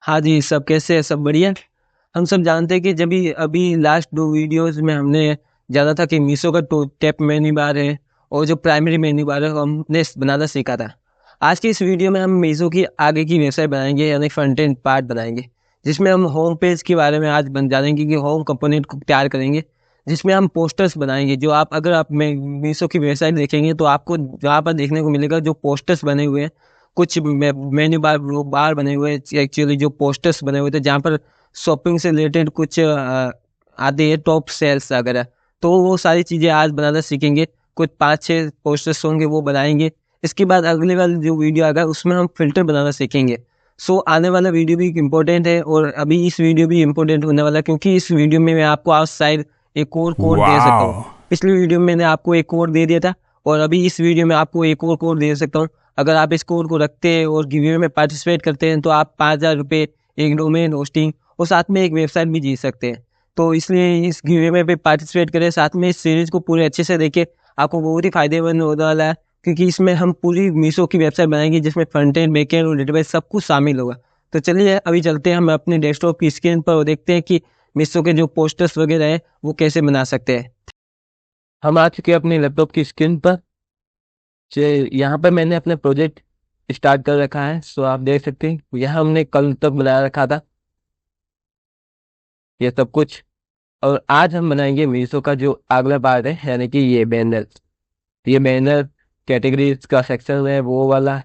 हाँ जी, सब कैसे है? सब बढ़िया। हम सब जानते हैं कि जब भी अभी लास्ट दो वीडियोस में हमने जाना था कि मीशो का टू टैप मेन्यू बार है और जो प्राइमरी मेन्यू बार है वो हमने बनाना सीखा था। आज की इस वीडियो में हम मीशो की आगे की वेबसाइट बनाएंगे यानी फ्रंट एंड पार्ट बनाएंगे, जिसमें हम होम पेज के बारे में आज बन जानेंगे कि होम कंपोनेंट को तैयार करेंगे, जिसमें हम पोस्टर्स बनाएंगे। जो आप अगर आप मीशो की वेबसाइट देखेंगे तो आपको जहाँ पर देखने को मिलेगा जो पोस्टर्स बने हुए हैं, कुछ मेन्यू बार बार बने हुए एक्चुअली जो पोस्टर्स बने हुए थे जहाँ पर शॉपिंग से रिलेटेड कुछ आते हैं टॉप सेल्स वगैरह। तो वो सारी चीज़ें आज बनाना सीखेंगे। कुछ 5-6 पोस्टर्स होंगे वो बनाएंगे। इसके बाद अगले वाले जो वीडियो आएगा उसमें हम फिल्टर बनाना सीखेंगे। सो आने वाला वीडियो भी इम्पोर्टेंट है और अभी इस वीडियो भी इम्पोर्टेंट होने वाला है, क्योंकि इस वीडियो में मैं आपको आज शायद एक और कोड दे सकता हूँ। वाह। पिछली वीडियो में मैंने आपको एक कोड दे दिया था और अभी इस वीडियो में आपको एक और कोड दे सकता हूँ। अगर आप इस कोड को रखते हैं और गिवे में पार्टिसिपेट करते हैं तो आप 5,000 रुपये, एक डोमेन होस्टिंग और साथ में एक वेबसाइट भी जीत सकते हैं। तो इसलिए इस गिवे में भी पार्टिसिपेट करें, साथ में इस सीरीज को पूरे अच्छे से देखें। आपको बहुत ही फायदेमंद होने वाला है, क्योंकि इसमें हम पूरी मीशो की वेबसाइट बनाएंगे जिसमें फ्रंट एंड बैक एंड और डेटाबेस सब कुछ शामिल होगा। तो चलिए अभी चलते हैं हम अपने डेस्कटॉप की स्क्रीन पर और देखते हैं कि मीशो के जो पोस्टर्स वगैरह हैं वो कैसे बना सकते हैं। हम आ चुके हैं अपने लैपटॉप की स्क्रीन पर। यहाँ पर मैंने अपना प्रोजेक्ट स्टार्ट कर रखा है। सो आप देख सकते हैं यहाँ हमने कल तक बनाया रखा था ये सब कुछ। और आज हम बनाएंगे मीशो का जो अगला पार्ट है, यानी कि ये बैनर कैटेगरीज का सेक्शन है वो वाला।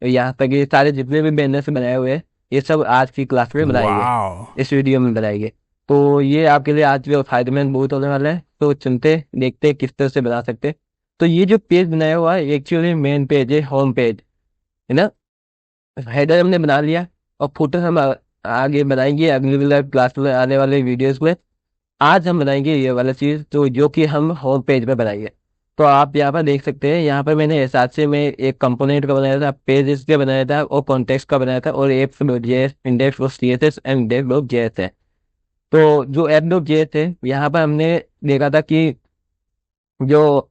यहाँ तक ये सारे जितने भी बैनर्स बनाए हुए हैं ये सब आज की क्लास में बनाएंगे, वाह। इस वीडियो में बनाएंगे। तो ये आपके लिए आज भी फायदेमंद बहुत होने वाला है। तो चलते देखते हैं किस तरह से बना सकते हैं। तो ये जो पेज बनाया हुआ है एक्चुअली मेन पेज है, होम पेज है ना। हेडर हमने बना लिया और फुटर हम आगे बनाएंगे अगले वाले क्लास में आने वाले वीडियोस में। आज हम बनाएंगे ये वाला चीज़ तो जो कि हम होम पेज पे बनाएंगे। तो आप यहाँ पर देख सकते हैं, यहाँ पर मैंने हिसाब से मैं एक कंपोनेंट का बनाया था, पेजेस का बनाया था और कॉन्टेक्स्ट का बनाया था, और apps dot JS, index dot CSS and index dot JS है। तो जो एप डॉट जेएस है यहाँ पर हमने देखा था कि जो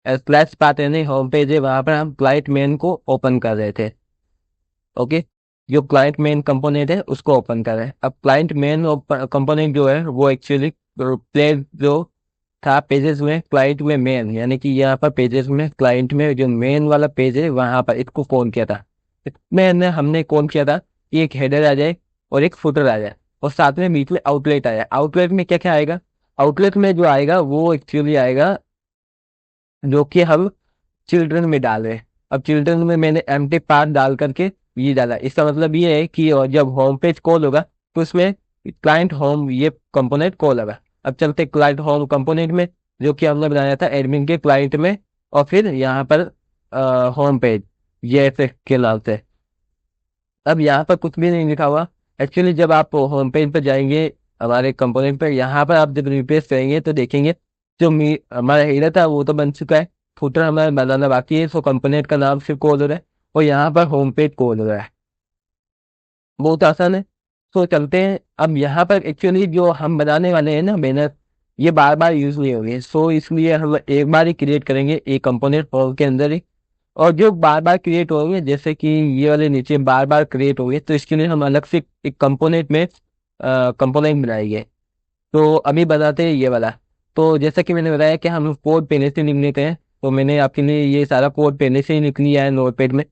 स्लैश पाथ है नहीं होम पेज है, वहाँ पर हम क्लाइंट मेन को ओपन कर रहे थे। ओके, जो क्लाइंट मेन कंपोनेंट है उसको ओपन कर रहे हैं। अब क्लाइंट मेन कंपोनेंट जो है वो एक्चुअली प्ले जो था पेजेस में क्लाइंट में मेन, यानी कि यहाँ पर पेजेस में क्लाइंट में जो मेन वाला पेज है वहां पर इसको कॉल किया था। इसमें हमने कॉल किया था कि एक हेडर आ जाए और एक फुटर आ जाए और साथ में बीच में आउटलेट आ जाए। आउटलेट में क्या क्या आएगा? आउटलेट में जो आएगा वो एक्चुअली आएगा जो कि हम चिल्ड्रन में डाल रहे हैं। अब चिल्ड्रन में मैंने एम्प्टी पाथ डाल करके ये डाला। इसका मतलब ये है कि जब होम पेज कॉल होगा तो उसमें क्लाइंट होम ये कंपोनेंट कॉल होगा। अब चलते क्लाइंट होम कंपोनेंट में, जो कि हमने बनाया था एडमिन के क्लाइंट में, और फिर यहाँ पर होम पेज ये ऐसे के नाम से। अब यहाँ पर कुछ भी नहीं लिखा हुआ। एक्चुअली जब आप होम पेज पर जाएंगे हमारे कंपोनेंट पर, यहाँ पर आप जब रिप्लेस करेंगे तो देखेंगे जो हमारा हेडर था वो तो बन चुका है, फुटर हमारा बनाना बाकी है। सो कंपोनेंट का नाम सिर्फ कोड हो रहा है और यहाँ पर होम पेज कोड हो रहा है। बहुत आसान है। सो चलते हैं। अब यहाँ पर एक्चुअली जो हम बनाने वाले हैं ना बैनर, ये बार बार यूज नहीं होंगे। सो इसलिए हम एक बार ही क्रिएट करेंगे एक कंपोनेंट होम के अंदर ही। और जो बार बार क्रिएट होंगे जैसे कि ये वाले नीचे बार बार क्रिएट होंगे तो इसके लिए हम अलग से एक कंपोनेंट में कंपोनेंट बनाएंगे। तो अभी बताते हैं ये वाला। तो जैसा कि मैंने बताया कि हम कोड पहले से लिख लेते हैं, तो मैंने आपके लिए ये सारा कोड पहले से ही लिख लिया है नोटपैड में।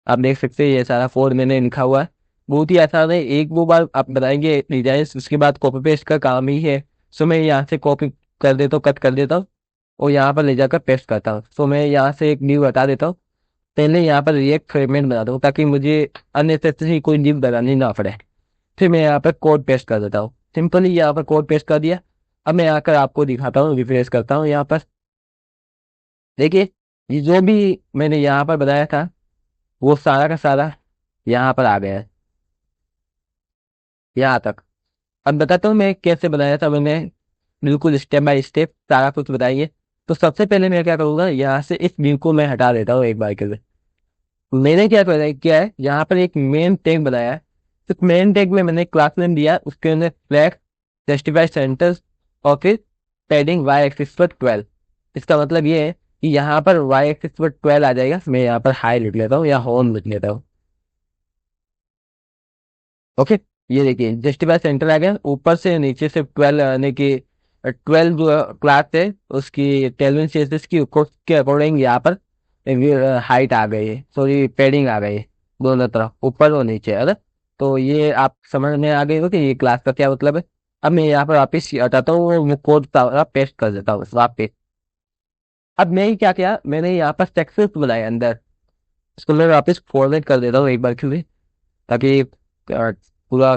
आप देख सकते हैं ये सारा कोड मैंने लिखा हुआ है। बहुत ही आसान है, एक दो बार आप बनाएंगे डिजाइन उसके बाद कॉपी पेस्ट का काम ही है। सो मैं यहाँ से कॉपी कर देता हूँ, कट कर देता हूँ और यहाँ पर ले जाकर पेस्ट करता हूँ। सो मैं यहाँ से एक न्यू हटा देता हूँ। पहले यहाँ पर रिएक्ट फ्रेगमेंट बना दूँ ताकि मुझे अननेसेसरी कोई न्यू बनानी ना पड़े। फिर मैं यहाँ पर कोड पेस्ट कर देता हूँ, सिंपली यहाँ पर कोड पेस्ट कर दिया। अब मैं आकर आपको दिखाता हूँ, रिफ्रेश करता हूँ यहाँ पर। देखिए ये जो भी मैंने यहाँ पर बनाया था वो सारा का सारा यहाँ पर आ गया है, यहाँ तक। अब बताता हूँ मैं कैसे बनाया था मैंने, बिल्कुल स्टेप बाय स्टेप सारा कुछ बताइए। तो सबसे पहले मैं क्या करूँगा, यहाँ से इस व्यू को मैं हटा देता हूँ एक बार के लिए। मैंने क्या है यहाँ पर एक मेन टैग बनाया है। तो मेन टैग में मैंने क्लास नेम दिया, उसके अंदर फ्लैग, जस्टिफाई सेंटर्स और फिर पैडिंग वाई एक्सिस पर 12। इसका मतलब ये है कि यहाँ पर वाई एक्सिस पर 12 आ जाएगा। मैं यहाँ पर हाई लिख लेता हूँ या होम लिख लेता हूँ। ओके, ये देखिए जस्टिफाई सेंटर आ गया, ऊपर से नीचे से 12 यानी कि 12 जो क्लास है उसकी 12 चेसिस की के अकॉर्डिंग यहाँ पर हाइट आ गई है, सॉरी पैडिंग आ गई है दोनों तरफ, ऊपर और नीचे, अरे। तो ये आप समझ में आ गई हो कि ये क्लास का क्या मतलब है। अब मैं यहाँ पर वापिस हटाता हूँ और कोड पेस्ट कर देता हूँ वापिस। अब मैं ही क्या किया, मैंने यहाँ पर सेक्शंस बनाए अंदर, इसको मैं वापिस फॉर्मेट कर देता हूँ एक बार के लिए, ताकि पूरा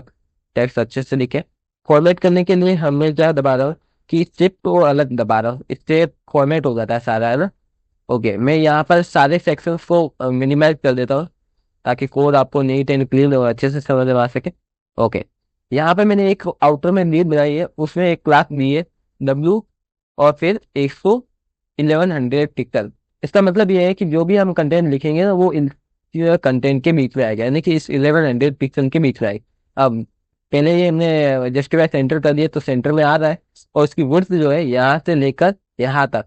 टेक्स्ट अच्छे से दिखे। फॉर्मेट करने के लिए हमें क्या दबा रहा हूँ कि शिफ्ट को अलग दबा रहा हूँ, इससे फॉर्मेट हो जाता है सारा, है ना। ओके, मैं यहाँ पर सारे सेक्शंस को मिनिमाइज कर देता हूँ, ताकि कोड आपको नीट एंड क्लीन और अच्छे से समझ में आ सके। ओके, यहाँ पे मैंने एक आउटर में लीड बनाई है, उसमें एक क्लास दी है W, और फिर 1100 पिक्सल। इसका मतलब ये है कि जो भी हम कंटेंट लिखेंगे ना वो कंटेंट के बीच में आएगा, यानी कि इस 1100 पिक्सल के बीच में आएगा। अब पहले ये हमने जस्टिफाई सेंटर कर दिया तो सेंटर में आ रहा है, और इसकी विड्थ जो है यहाँ से लेकर यहाँ तक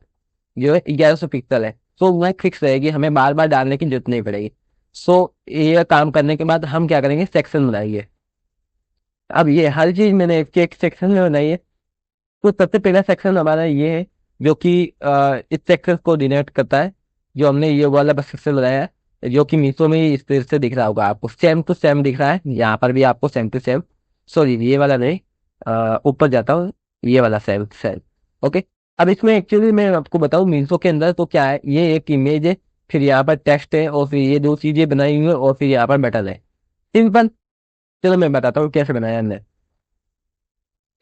जो है 1100 पिक्सल है। तो वह फिक्स रहेगी, हमें बार बार डालने की जरूरत नहीं पड़ेगी। सो ये काम करने के बाद हम क्या करेंगे, सेक्शन बनाएंगे। अब ये हर चीज मैंने एक सेक्शन में बनाई है। तो सबसे पहला सेक्शन हमारा ये है, जो कि इस सेक्शन को डिनोट करता है, जो हमने ये वाला बस सेक्शन बनाया है, जो कि मीशो में ही इस तरह से दिख रहा होगा आपको, सेम टू सेम दिख रहा है, यहाँ पर भी आपको सेम टू सेम, सॉरी ये वाला नहीं, ऊपर जाता हूँ, ये वाला सेम सेम। ओके, अब इसमें एक्चुअली मैं आपको बताऊँ मीशो के अंदर तो क्या है, ये एक इमेज है, फिर यहाँ पर टेक्स्ट है, और फिर ये दो चीजें बनाई हुई है, और फिर यहाँ पर बटन है, सिंपल। चलो मैं बताता हूँ कैसे बनाया हमने।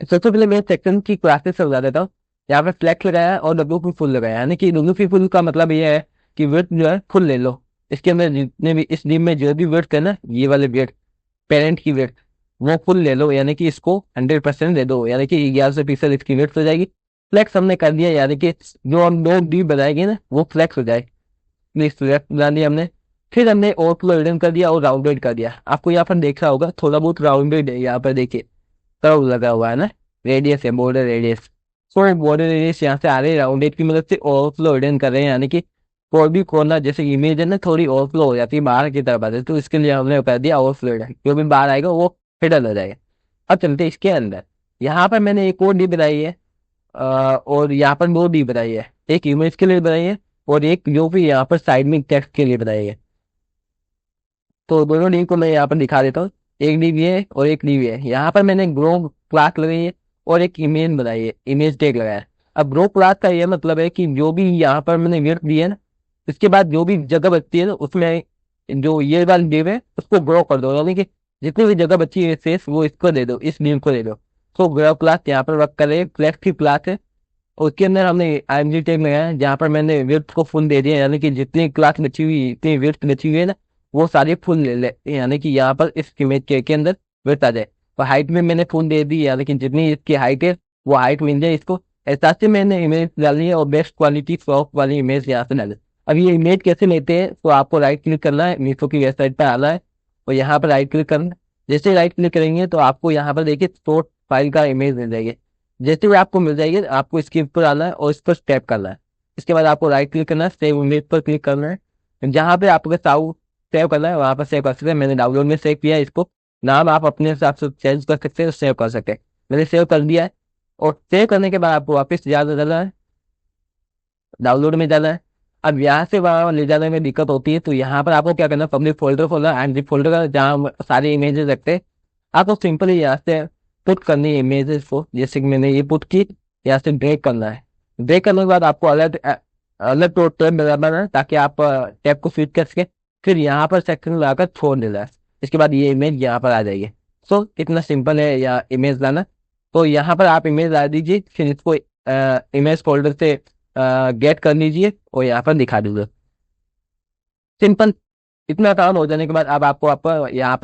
सबसे पहले मैं सेक्शन की क्लासेस समझा देता हूँ। यहाँ पे फ्लैक्स लगाया और डब्ल्यू पी फुल लगाया, यानी कि डब्ल्यू पी फुल का मतलब ये है कि वेट जो है फुल ले लो। इसके अंदर जितने भी इस नीम में जो भी वेट है ना, ये वाले वेट, पेरेंट की वेट, वो फुल ले लो, यानी कि इसको 100% दे दो, यानी कि 1100 पिक्सल इसकी वेट हो जाएगी। फ्लैक्स हमने कर दिया, यानी कि जो हम दो डी बनाएंगे ना वो फ्लैक्स हो जाए, नेक्स्ट फ्लैक्स बना दिया हमने। फिर हमने ओवरफ्लो हिडन कर दिया और राउंडेड कर दिया, आपको यहाँ पर देख रहा होगा थोड़ा बहुत राउंडेड है, यहाँ पर देखिए कर्व लगा हुआ है ना, रेडियस है, बॉर्डर रेडियस। सो बॉर्डर रेडियस यहाँ से आ रहे हैं, राउंड एज की मदद से ओवरफ्लो हिडन कर रहे हैं, यानी कि कोई भी कोना जैसे इमेज है ना थोड़ी ओवरफ्लो हो जाती है बाहर की तरफ आती है, तो इसके लिए हमने कर दिया ओवरफ्लो हिडन, जो भी बाहर आएगा वो हिडन हो जाएगा। अब चलते हैं इसके अंदर। यहाँ पर मैंने एक और डी बनाई है, और यहाँ पर दो डी बनाई है, एक इमेज के लिए बनाई है, और एक जो भी यहाँ पर साइड में टेक्स्ट के लिए बनाई है। तो दोनों डी को मैं यहाँ पर दिखा देता हूँ, एक डी है और एक डी है। यहाँ पर मैंने ग्रो क्लास लगाई है और एक इमेज बनाई है, इमेज टैग लगाया है। अब ग्रो क्लास का ये मतलब है कि जो भी यहाँ पर मैंने विड्थ दी है ना, इसके बाद जो भी जगह बचती है ना उसमें जो ये वाली डिव है उसको ग्रो कर दो, यानी कि जितनी भी जगह बची है शेष वो इसको दे दो, इस डिव को दे दो। तो ग्रो क्लास यहाँ पर वर्क करे, फ्लेक्स की क्लास है, और उसके अंदर हमने IMG टैग लगाया है, जहाँ पर मैंने विड्थ को फुल दे दिया, यानी कि जितनी क्लास बची हुई, इतनी विड्थ बची हुई है ना वो सारी फुल ले ले, यानी कि यहाँ पर इस इमेज के अंदर विड्थ आ जाए। और हाइट में मैंने फुल दे दी, यानी कि जितनी इसकी हाइट है वो हाइट मिल जाए इसको। ऐसा से मैंने इमेज डाली है, और बेस्ट क्वालिटी क्रॉप वाली इमेज यहाँ से डाली। अब ये इमेज कैसे लेते हैं, तो आपको राइट क्लिक करना है, मीशो की वेबसाइट पर आना है, और यहाँ पर राइट क्लिक करना है। जैसे राइट क्लिक करेंगे तो आपको यहाँ पर देखिए सोर्स फाइल का इमेज मिल जाएगी। जैसे भी आपको मिल जाएगी आपको इसके ऊपर आना है और इस पर टैप करना है। इसके बाद आपको राइट क्लिक करना है, सेव इमेज पर क्लिक करना है, जहाँ पे आपको सेव करना है वहां पर सेव कर सकते हैं। मैंने डाउनलोड में सेव किया है इसको, नाम आप अपने हिसाब से चेंज कर सकते हैं, सेव कर सकते हैं। मैंने सेव कर दिया है, और सेव करने के बाद आपको वापस जाना जाना है, डाउनलोड में जाना है। अब यहाँ से वहाँ ले जाने में दिक्कत होती है, तो यहाँ पर आपको क्या करना है, पब्लिक फोल्डर खोलना, एंड फोल्डर का जहाँ सारे इमेजेस रखते हैं, आपको सिंपली यहाँ से पुट करनी है इमेजेस को, जैसे कि मैंने ये पुट की, यहाँ से ड्रैग करना है। ड्रैग करने के बाद आपको अलग अलग तो टैब बनाना है, ताकि आप टैब को फिट कर सके। फिर यहाँ पर सेक्शन लगाकर छोड़ देना है, इसके बाद ये इमेज यहाँ पर आ जाएगी। सो इतना सिंपल है या इमेज लाना। तो यहाँ पर आप इमेज ला दीजिए, फिर इसको इमेज फोल्डर से गेट कर लीजिए और यहाँ पर दिखा दीजिए, सिंपल। इतना काम हो जाने के बाद अब आपको यहाँ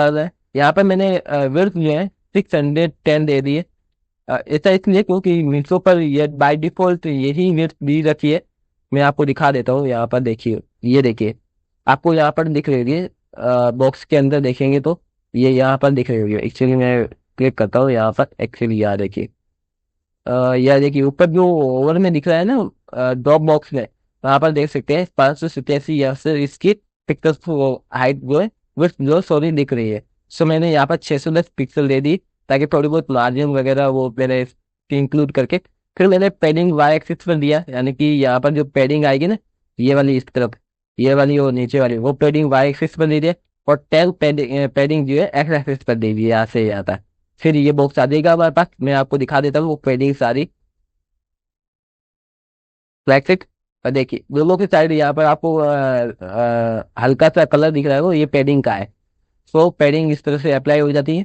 पर मैंने विड्थ जो है 610 दे दी है। ऐसा इसलिए क्योंकि मीशो पर ये बाय डिफॉल्ट यही विड्थ दी रखी है। मैं आपको दिखा देता हूँ, यहाँ पर देखिए, ये देखिए आपको यहाँ पर दिख रही है, बॉक्स के अंदर देखेंगे तो ये यहाँ पर दिख रही होगी। एक्चुअली मैं क्लिक करता हूँ यहाँ पर, एक्चुअली यहाँ देखिए, यह देखिए ऊपर जो ओवर में दिख रहा है ना ड्रॉप बॉक्स में, वहां पर देख सकते हैं 587 या फिर इसकी पिक्चर्स हाइट जो है विड्थ जो सॉरी दिख रही है। सो मैंने यहाँ पर 610 पिक्सल दे दी, ताकि थोड़ी बहुत मार्जिन वगैरह वो मैंने इंक्लूड करके। फिर मैंने पैडिंग वाई एक्सिस पर दिया, यानी कि यहाँ पर जो पैडिंग आएगी ना, ये वाली इस तरफ, ये वाली और नीचे वाली, वो पैडिंग वाई एक्सिस पर दे दिया। और टेल पैडिंग जो है एक्स एक्सिस पर दे दी, यहाँ से यहाँ तक। फिर ये बॉक्स आ जाएगा हमारे पास, मैं आपको दिखा देता हूँ वो पैडिंग सारी। ब्लैक, और देखिए दोनों की साइड यहाँ पर आपको हल्का सा कलर दिख रहा है, वो ये पैडिंग का है। सो पैडिंग इस तरह से अप्लाई हो जाती है।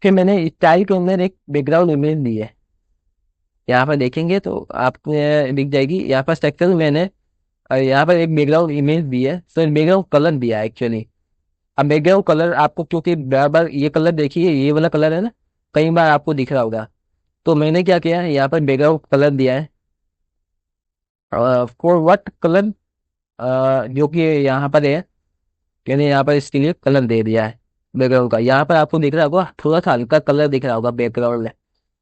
फिर मैंने स्टाइल के अंदर एक बैकग्राउंड इमेज दी है, यहाँ पर देखेंगे तो आपको दिख जाएगी। यहाँ पर सेक्शन मैंने यहाँ पर एक बैकग्राउंड इमेज दी है, सो बैकग्राउंड कलर दिया है एक्चुअली। अब बैकग्राउंड कलर आपको, क्योंकि बार बार ये कलर देखिए, ये वाला कलर है ना, कई बार आपको दिख रहा होगा। तो मैंने क्या किया है, यहाँ पर बैकग्राउंड कलर दिया है, फॉर व्हाट कलर, जो कि यहाँ पर है, मैंने यहाँ पर इसके लिए कलर दे दिया है बैकग्राउंड का। यहाँ पर आपको दिख रहा होगा, थोड़ा सा हल्का कलर दिख रहा होगा बैकग्राउंड में,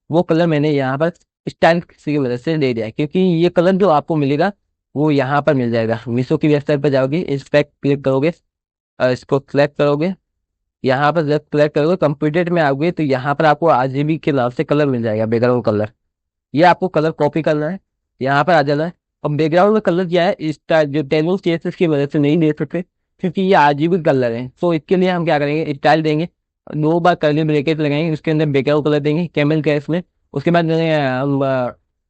वो कलर मैंने यहाँ पर स्टाइल की वजह से दे दिया है। क्योंकि ये कलर जो आपको मिलेगा वो यहाँ पर मिल जाएगा। मीशो की वेबसाइट पर जाओगे, इस पर क्लिक करोगे, इसको सेलेक्ट करोगे, यहाँ पर जब सेलेक्ट करोगे कंप्यूटर में आओगे, तो यहाँ पर आपको RGB के नाम से कलर मिल जाएगा, बैकग्राउंड कलर। ये आपको कलर कॉपी करना है, यहाँ पर आ जाना है। और बैकग्राउंड में कलर क्या है, इस जो टेबल केसेस की वजह से नहीं दे सकते, क्योंकि ये RGB कलर है। तो इसके लिए हम क्या करेंगे, स्टाइल देंगे, 2 बार कर्ली ब्रैकेट लगाएंगे, उसके अंदर बैकग्राउंड कलर देंगे कैमल केस में। उसके बाद हम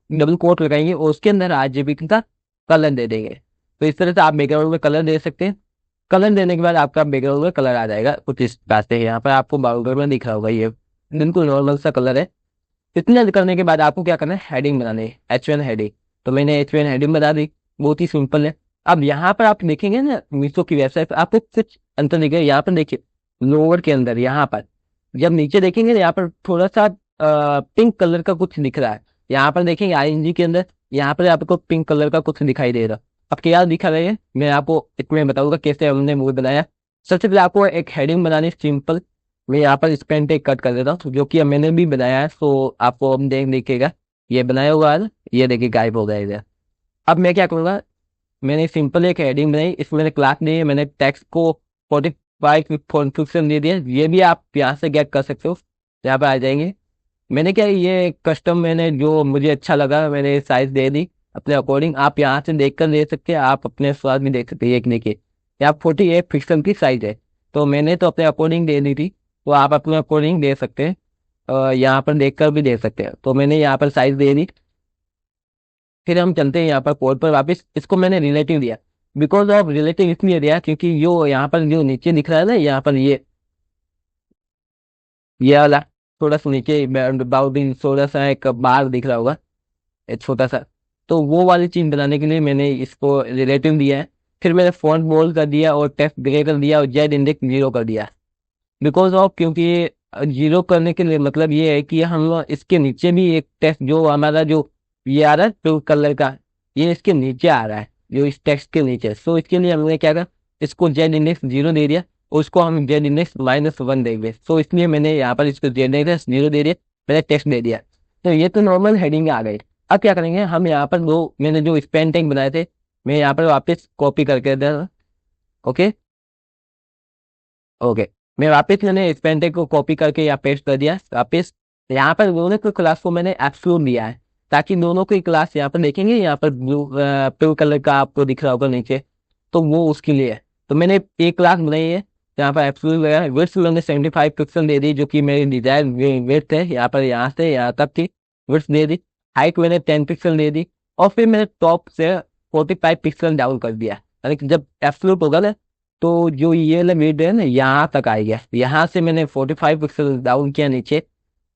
डबल कोट लगाएंगे और उसके अंदर RGB का कलर दे देंगे। तो इस तरह से आप बैकग्राउंड में कलर दे सकते हैं। कलर देने के बाद आपका बैकग्राउंड में कलर आ जाएगा कुछ इस प्रकार से। यहाँ पर आपको बाउंडर में दिख रहा होगा, ये बिल्कुल नॉर्मल सा कलर है। इतना करने के बाद आपको क्या करना है, हेडिंग बनानी है, H1 हेडिंग। तो मैंने H1 हेडिंग बना दी, बहुत ही सिंपल है। अब यहाँ पर आप देखेंगे ना, मीशो की वेबसाइट पर आपको कुछ अंतर दिखेगा। यहाँ पर देखिए, लोअर के अंदर यहाँ पर जब नीचे देखेंगे ना, यहाँ पर थोड़ा सा पिंक कलर का कुछ दिख रहा है। यहाँ पर देखेंगे ING के अंदर, यहाँ पर आपको पिंक कलर का कुछ दिखाई दे रहा। अब क्या दिखा रहे हैं, मैं आपको इसमें बताऊंगा कैसे हमने मूवी बनाया। सबसे पहले आपको एक हेडिंग बनानी सिंपल। मैं यहाँ पर इस पेन पे कट कर देता हूँ, जो कि मैंने भी बनाया है। तो आपको हम देखिएगा, ये बनाया हुआ है ना, ये देखिए गायब हो गया इधर। अब मैं क्या करूँगा, मैंने सिंपल एक हेडिंग बनाई, इसमें मैंने क्लास दी है, मैंने टेक्स्ट को 45 फॉन्ट दे दिया। ये भी आप यहाँ से गेट कर सकते हो, यहाँ पर आ जाएंगे। मैंने क्या, ये कस्टम मैंने जो मुझे अच्छा लगा मैंने साइज दे दी अपने अकॉर्डिंग। आप यहाँ से देख कर दे सकते हैं, आप अपने स्वाद में देख सकते हैं। एक देखिए, यहाँ 48 पिक्सल की साइज है, तो मैंने तो अपने अकॉर्डिंग दे दी थी, तो आप अपने अकॉर्डिंग दे सकते हैं। यहाँ पर देख कर भी दे सकते हैं। तो मैंने यहाँ पर साइज दे दी। फिर हम चलते हैं यहाँ पर कोड पर वापस, इसको मैंने रिलेटिव दिया। बिकॉज ऑफ रिलेटिव इसलिए दिया क्योंकि जो यहाँ पर जो नीचे दिख रहा है ना, यहाँ पर ये वाला थोड़ा सा नीचे बाउंडिंग थोड़ा सा एक बार दिख रहा होगा, एक छोटा सा। तो वो वाली चीज बनाने के लिए मैंने इसको रिलेटिव दिया है। फिर मैंने फॉन्ट बोल्ड कर दिया और टेक्स्ट ग्रे कर दिया और जेड इंडेक्स 0 कर दिया। बिकॉज ऑफ, क्योंकि 0 करने के लिए मतलब ये है कि हम लोग इसके नीचे भी एक टेक्स्ट, जो हमारा जो ये आ रहा है ब्लू कलर का, ये इसके नीचे आ रहा है, जो इस टेक्स्ट के नीचे। सो इसके लिए हमने क्या करा, इसको जेड इंडेक्स 0 दे दिया, उसको हम जेड इंडेक्स -1 देंगे। सो इसलिए मैंने यहाँ पर इसको जेड इंडेक्स 0 दे दिया, मैंने टेक्स्ट दे दिया। तो ये तो नॉर्मल हेडिंग आ गई। अब क्या करेंगे, हम यहाँ पर दो मैंने जो स्पेन टैग बनाए थे, मैं यहाँ पर वापस कॉपी करके दे। ओके, ओके, मैं वापस मैंने स्पेन टैग को कॉपी करके यहाँ पेस्ट कर दिया वापस। यहाँ पर दोनों की क्लास को मैंने एब्सोल्यूट दिया है, ताकि दोनों की क्लास यहाँ पर देखेंगे, यहाँ पर ब्लू कलर का आपको दिख रहा होगा नीचे, तो वो उसके लिए है। तो मैंने एक क्लास बनाई है, यहाँ पर एब्सोल्यूट लगाया है। विड्थ मैंने 75 पिक्सल दे दी, जो कि मेरी डिजायर विड्थ है, यहाँ पर यहाँ से यहाँ तक की विड्थ दे दी। हाइट मैंने 10 पिक्सल दे दी। और फिर मैंने टॉप से 45 पिक्सल डाउन कर दिया, यानी कि जब एब्सोल्यूट होगा ना, तो जो ये वाला मिड है ना, यहाँ तक आ गया। यहाँ से मैंने 45 पिक्सल डाउन किया नीचे,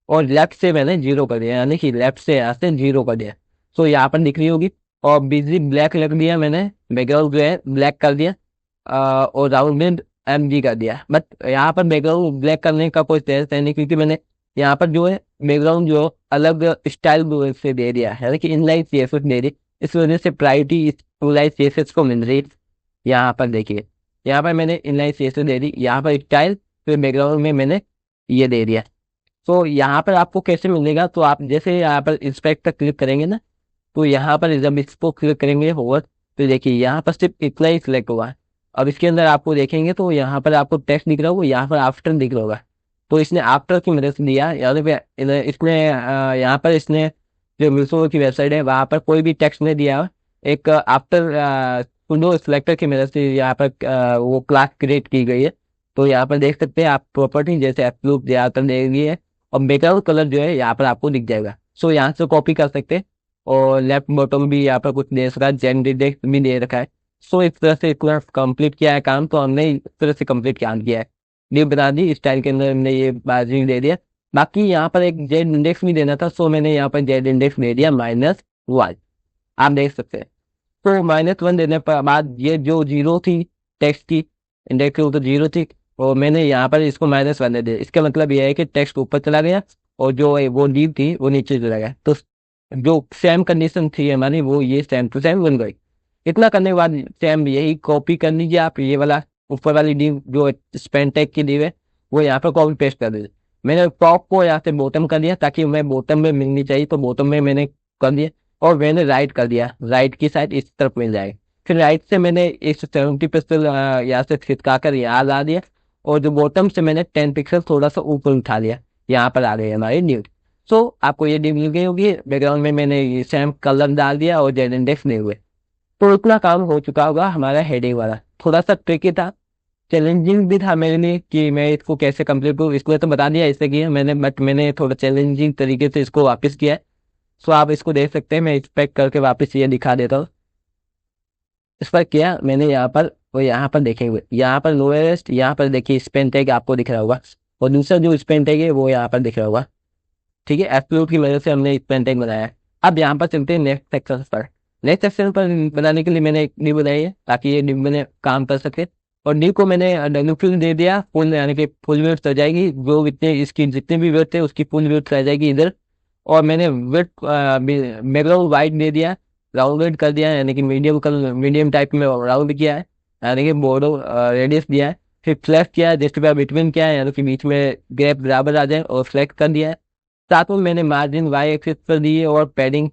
और लेफ्ट से मैंने 0 कर दिया, यानी कि लेफ्ट से यहाँ से 0 कर दिया। तो यहाँ पर दिख रही होगी। और बिजी ब्लैक रख दिया मैंने, बैकग्राउंड जो है ब्लैक कर दिया, और राउंड में MG कर दिया। बट यहाँ पर बैकग्राउंड ब्लैक करने का कोई सेंस है नहीं, क्योंकि मैंने यहाँ पर जो है बैकग्राउंड जो अलग स्टाइल से दे दिया है, यानी कि इनलाइन CSS दे दी। इस वजह से प्रायोरिटी इस इनलाइन CSS को मिल रही। यहाँ पर देखिए, यहाँ पर मैंने इनलाइन CSS दे दी, यहाँ पर स्टाइल, फिर बैकग्राउंड में मैंने ये दे दिया। तो यहाँ पर आपको कैसे मिलेगा, तो आप जैसे यहाँ पर इंस्पेक्ट पर क्लिक करेंगे ना, तो यहाँ पर जब इसको क्लिक करेंगे होगा, तो देखिए यहाँ पर सिर्फ इतना ही सिलेक्ट हुआ है। अब इसके अंदर आपको देखेंगे तो यहाँ पर आपको टेक्स्ट दिख रहा होगा, यहाँ पर आफ्टर दिख रहा होगा। तो इसने आफ्टर की मदद से दिया, यानी कि इसने यहाँ पर इसने जो मीशो की वेबसाइट है वहाँ पर कोई भी टेक्स्ट नहीं दिया, एक आफ्टर सुडो सिलेक्टर की मदद से यहाँ पर वो क्लास क्रिएट की गई है। तो यहाँ पर देख सकते हैं आप प्रॉपर्टी जैसे एप्रूव ज़्यादातर दे गई है, और बैकग्राउंड कलर जो है यहाँ पर आपको दिख जाएगा। सो यहाँ से कॉपी कर सकते हैं, और लेफ्ट बॉटम भी यहाँ पर कुछ दे रखा है, जेंडर भी दे रखा है। सो इस तरह से इतना कंप्लीट किया है काम, तो हमने इस तरह से कंप्लीट काम किया है। न्यू बना दी, स्टाइल के अंदर हमने ये बाजू दे दिया। बाकी यहाँ पर एक जेड इंडेक्स भी देना था, सो मैंने यहाँ पर जेड इंडेक्स दे दिया -1, आप देख सकते हैं। तो -1 देने पर बाद ये जो जीरो थी टेक्स्ट की, इंडेक्स की वो तो जीरो थी, और मैंने यहाँ पर इसको -1 दे दिया। इसका मतलब ये है कि टेक्स्ट ऊपर चला गया और जो वो लीव थी वो नीचे चला गया। तो जो सेम कंडीशन थी हमारी वो ये सेम टू सेम बन गई। इतना करने के बाद सेम यही कॉपी कर लीजिए आप, ये वाला ऊपर वाली लीव जो स्पेन टैग की लीव है वो यहाँ पर कॉपी पेस्ट कर दीजिए। मैंने टॉप को यहाँ से बॉटम कर दिया ताकि मैं बॉटम में मिलनी चाहिए, तो बॉटम में मैंने कर दिया, और मैंने राइट कर दिया, राइट की साइड इस तरफ मिल जाएगी। फिर राइट से मैंने 170 पिक्सल यहाँ से खिसका कर यहाँ ला दिया, और जो बॉटम से मैंने 10 पिक्सल थोड़ा सा ऊपर उठा लिया, यहाँ पर आ गई हमारी न्यूज। सो आपको ये न्यूज मिल गई होगी। बैकग्राउंड में मैंने ये सेम कलर डाल दिया और जेड इंडेक्स नहीं हुए, तो इतना काम हो चुका होगा हमारा हेडिंग वाला। थोड़ा सा ट्रिकी था, चैलेंजिंग भी था मेरे लिए कि मैं इसको कैसे कंप्लीट करूँ, इसको तो बता दिया इससे किया मैंने, बट मैंने थोड़ा चैलेंजिंग तरीके से इसको वापस किया है। सो आप इसको देख सकते हैं, मैं एक्सपेक्ट करके वापस ये दिखा देता हूँ। इस पर किया मैंने यहाँ पर, वो यहाँ पर देखेंगे, यहाँ पर लोएस्ट, यहाँ पर देखिए स्पेन टैग आपको दिख रहा होगा, और दूसरा जो स्पेन टैग है वो यहाँ पर दिख रहा होगा। ठीक है, एब्सोल्यूट की वजह से हमने स्पेन टैग बनाया है। अब यहाँ पर चलते हैं नेक्स्ट सेक्शन पर। नेक्स्ट सेक्शन पर बनाने के लिए मैंने एक न्यू बनाई है ताकि ये न्यू मैंने काम कर सके, और न्यू को मैंने डब्ल्यू फिल दे दिया फुल, यानी कि फुल विड्थ आ जाएगी, जो इतने इसकी जितने भी विड्थ है उसकी फुल विड्थ आ जाएगी इधर। और मैंने विड्थ बैकग्राउंड वाइट दे दिया, राउंडेड कर दिया, यानी कि मीडियम टाइप में राउंड किया है, यानी कि बॉर्डर रेडियस दिया है। फिर फ्लैश किया है, जस्ट बिटवीन किया है, यानी कि बीच में गैप बराबर आ जाए, और फ्लैक्ट कर दिया है। साथ में मैंने मार्जिन वाई एक्सिस पर दी है, और पैडिंग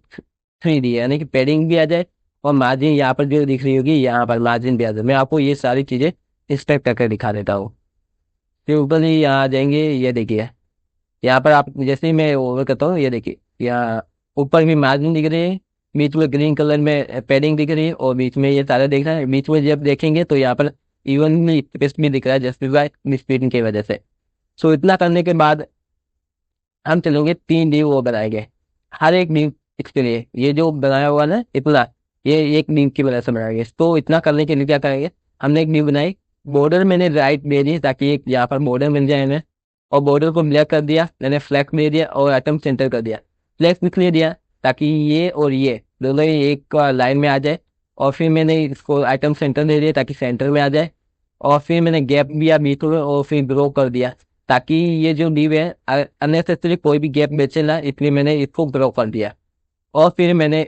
3 दी है, यानी कि पैडिंग भी आ जाए, और मार्जिन यहाँ पर जो दिख रही होगी यहाँ पर मार्जिन भी आ जाए। मैं आपको ये सारी चीज़ें इंस्पेक्ट करके दिखा देता हूँ। फिर ऊपर ही यहाँ आ जाएंगे, ये देखिए यहाँ पर आप जैसे ही मैं ओवर करता हूँ, ये देखिए यहाँ ऊपर भी मार्जिन दिख रही है, बीच में ग्रीन कलर में पैडिंग दिख रही है, और बीच में ये सारा दिख रहा है। बीच में जब देखेंगे तो यहाँ पर इवनली स्पेस भी दिख रहा है जस्टिफाई स्पीड की वजह से। सो इतना करने के बाद हम चलेंगे 3 नींव वो बनाएंगे, हर एक नींव इसके लिए, ये जो बनाया हुआ ना इतना, ये एक नींव की वजह से बनाएंगे। तो इतना करने के लिए क्या करेंगे, हमने एक नींव बनाई, बॉर्डर मैंने राइट दे दी ताकि एक यहाँ पर बॉर्डर मिल जाए हमें, और बॉर्डर को ब्लैक कर दिया, मैंने फ्लैग दे दिया, और आइटम सेंटर कर दिया, फ्लैग इसलिए दिया ताकि ये और ये दोनों ही एक लाइन में आ जाए। और फिर मैंने इसको आइटम सेंटर दे दिया ताकि सेंटर में आ जाए, और फिर मैंने गैप दिया बीच में, और फिर ग्रो कर दिया ताकि ये जो लीव है अननेसेसरी कोई भी गैप बेचे ना, इसलिए मैंने इसको ग्रो कर दिया। और फिर मैंने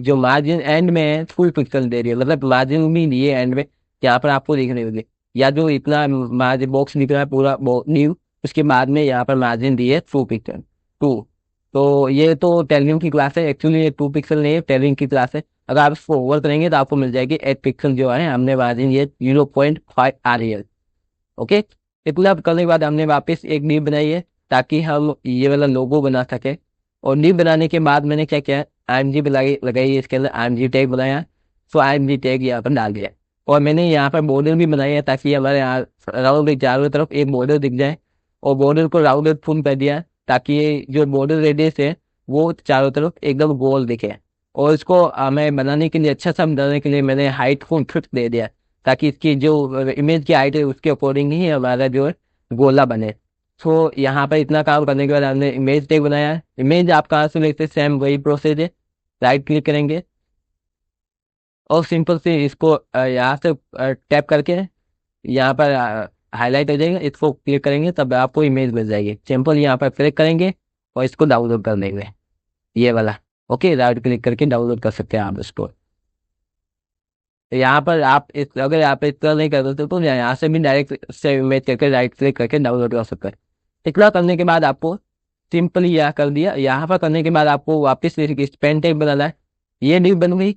जो मार्जिन एंड में है फुल पिक्सल दे रही है, मतलब मार्जिन भी दिए एंड में, यहाँ पर आपको दिख रही होगी, या जो इतना मार्जिन बॉक्स दिख रहा है पूरा न्यू, उसके बाद में यहाँ पर मार्जिन दिए 2 पिक्सल 2। तो ये तो टेलिंग की क्लास है, एक्चुअली ये 2 पिक्सल नहीं है, टेलिंग की क्लास है। अगर आप इसको ओवर करेंगे तो आपको मिल जाएगी 8 पिक्सल, जो है हमने मार्जिन ये 0.5 आ रही है। ओके, इतना करने के बाद हमने वापस एक नींव बनाई है ताकि हम ये वाला लोगो बना सके। और नींव बनाने के बाद मैंने क्या किया, IMG लगाई है, इसके अंदर IMG टैग बनाया। सो IMG टैग यहाँ पर डाल दिया, और मैंने यहाँ पर बॉर्डर भी बनाई है ताकि हमारे यहाँ राउंड चारों तरफ एक बॉर्डर दिख जाए, और बॉर्डर को राउंड फुल कर दिया ताकि ये जो बॉर्डर रेडियस है वो चारों तरफ एकदम गोल दिखे। और इसको मैं बनाने के लिए, अच्छा सा बनाने के लिए मैंने हाइट को 50 दे दिया ताकि इसकी जो इमेज की हाइट है उसके अकॉर्डिंग ही हमारा जो है गोला बने। सो यहाँ पर इतना काम करने के बाद हमने इमेज टैग बनाया है। इमेज आप कहाँ से लेते हैं, सेम वही प्रोसेस है, राइट क्लिक करेंगे, और सिंपल से इसको यहाँ से टैप करके यहाँ पर हाईलाइट हो जाएगा, इसको क्लिक करेंगे तब आपको इमेज मिल जाएगी। सिंपल यहाँ पर क्लिक करेंगे और इसको डाउनलोड कर देंगे, ये वाला। ओके, राइट क्लिक करके डाउनलोड कर सकते हैं आप इसको। यहाँ पर आप इस अगर आप इतना नहीं कर सकते तो यहाँ से भी डायरेक्ट से इमेज करके राइट क्लिक करके डाउनलोड कर सकते हैं। इतना करने के बाद आपको सिंपली यह कर दिया, यहाँ पर करने के बाद आपको वापस पेन टैग बनाना है। ये न्यू बन गई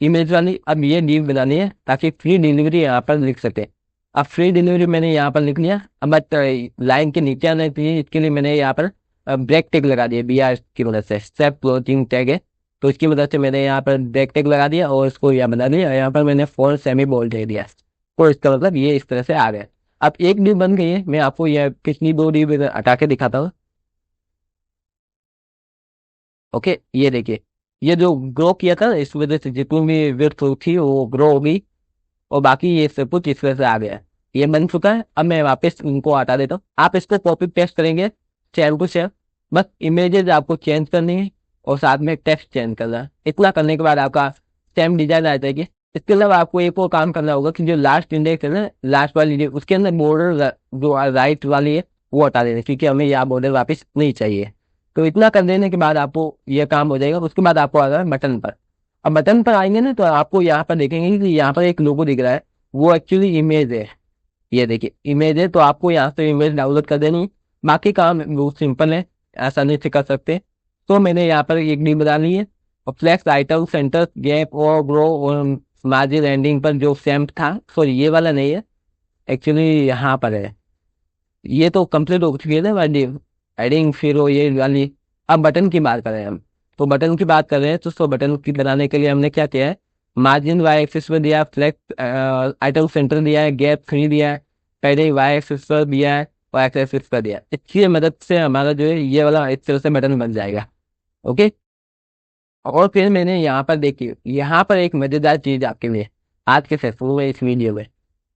इमेज वाली, अब ये न्यू बनानी है ताकि फ्री डिलीवरी यहाँ पर लिख सके। अब फ्री डिलीवरी मैंने यहाँ पर लिख लिया। अब बट लाइन के नीचे आना चाहिए, इसके लिए मैंने यहाँ पर ब्रेक टैग लगा दिया, BR की मदद से, सेल्फ क्लोजिंग टैग है, तो इसकी मदद से मैंने यहाँ पर ब्रेक टैग लगा दिया और इसको यहाँ बना दिया। यहाँ पर मैंने फोन सेमी बोल्ड दे दिया, तो इसका मतलब ये इस तरह से आ गया। अब एक डिव बन गई है, मैं आपको यह पिछली 2 डिव हटा के दिखाता हूँ। ओके, ये देखिए, ये जो ग्रो किया था इस वजह से जितनी भी विड्थ थी वो ग्रो हो गई, और बाकी ये सब कुछ इस तरह से आ गया। ये बन चुका है। अब मैं वापस इनको हटा देता हूँ। आप इसको कॉपी पेस्ट करेंगे शेयर टू शेयर, बस इमेजेस आपको चेंज करनी है और साथ में टेक्स्ट चेंज करना है। इतना करने के बाद आपका सेम डिजाइन आ जाएगी। इसके अलावा आपको एक और काम करना होगा कि जो लास्ट इंडेक्स है ना, लास्ट वाली उसके अंदर बॉर्डर जो राइट वाली है वो हटा देना, क्योंकि हमें यहाँ बॉर्डर वापस नहीं चाहिए। तो इतना कर देने के बाद आपको यह काम हो जाएगा। उसके बाद आपको आ जाए बटन पर। अब बटन पर आएंगे ना, तो आपको यहाँ पर देखेंगे कि यहाँ पर एक लोगो दिख रहा है, वो एक्चुअली इमेज है। ये देखिए इमेज है, तो आपको यहाँ से इमेज डाउनलोड कर देनी है। बाकी काम बहुत सिंपल है, आसानी से कर सकते हैं। तो मैंने यहाँ पर एक डी बना ली है, और फ्लेक्स आइटम सेंटर गैप और ग्रो और मार्जिन एंडिंग पर जो सैम्प था, सॉरी ये वाला नहीं है, एक्चुअली यहाँ पर है। ये तो कंप्लीट हो चुकी है ना वाली एडिंग, फिर वो ये वाली। अब बटन की बात करें हम, तो बटन की बात कर रहे हैं, तो बटन की बनाने के लिए हमने क्या किया है, मार्जिन वाई एक्सिस पर दिया, फ्लेक्स आइटम सेंटर दिया है, गैप 3 दिया है, पहले वाई एक्सिस पर दिया है और एक्स एक्सिस पर दिया है। इसकी मदद से हमारा जो है ये वाला इस तरह से बटन बन जाएगा। ओके, और फिर मैंने यहाँ पर देखिए, यहाँ पर एक मजेदार चीज आपके लिए आज के सेशन में, इस वीडियो में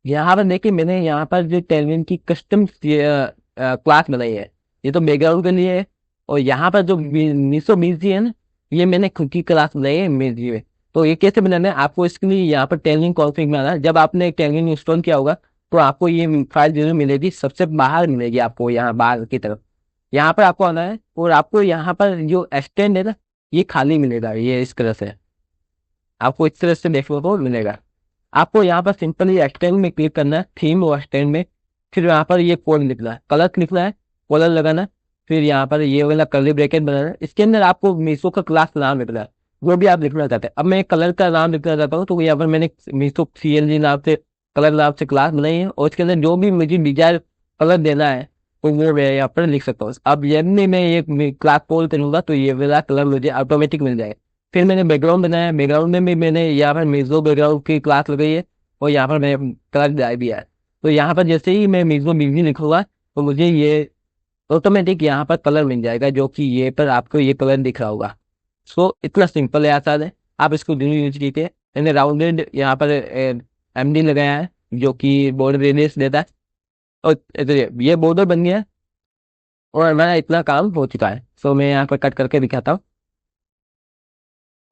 यहाँ पर देखिए, मैंने यहाँ पर जो टेलविन की कस्टम क्लास बनाई है, ये तो बैकग्राउंड के लिए है। और यहाँ पर जो मीसो मिर्जी है ना, ये मैंने खुद की क्लास बनाई है मिर्जी में। तो ये कैसे बनाना है आपको, इसके लिए यहाँ पर टेलविन कॉन्फ़िग बनाना है। जब आपने टेलविन इंस्टॉल किया होगा तो आपको ये फाइल जरूर मिलेगी, सबसे बाहर मिलेगी आपको, यहाँ बाहर की तरफ। यहाँ पर आपको आना है और आपको यहाँ पर जो एक्सटेंड है ना, ये खाली मिलेगा, ये इस तरह से आपको इस तरह से देखने को मिलेगा। आपको यहाँ पर सिंपली एक्सटेंड में क्लिक करना है, थीम और एक्सटेंड में। फिर यहाँ पर ये कोड लिखना है, कलर लिखना है, कलर लगाना है। फिर यहाँ पर ये वाला कर्ली ब्रैकेट बनाना है, इसके अंदर आपको मीशो का क्लास नाम लिखना है, जो भी आप लिखना चाहते हैं। अब मैं कलर का नाम लिखना चाहता हूँ, तो यहाँ पर मैंने मीशो CLG नाम से, कलर नाम से क्लास बनाई है, और इसके अंदर जो भी मुझे डिजायर कलर देना है तो वो मैं यहाँ पर लिख सकता हूँ। अब जब भी मैं ये क्लास कॉल करूंगा तो ये वाला कलर मुझे ऑटोमेटिक मिल जाएगा। फिर मैंने बैकग्राउंड बनाया, बैकग्राउंड में भी मैंने यहाँ पर मिजो बैकग्राउंड की क्लास लगाई है, और यहाँ पर मैंने कलर दिया भी है। तो यहाँ पर जैसे ही मैं मिजो बिजली लिखूंगा तो मुझे ये ऑटोमेटिक यहाँ पर कलर मिल जाएगा, जो कि ये पर आपको ये कलर दिख रहा होगा। सो इतना सिंपल है, आसान है, आप इसको जरूर यूज कीजिए। मैंने राउंडेड यहाँ पर MD लगाया है, जो कि बॉर्डर रेडियस देता है, और ये बॉर्डर बन गया है, और हमारा इतना काम हो चुका है। सो मैं यहाँ पर कट करके दिखाता हूँ।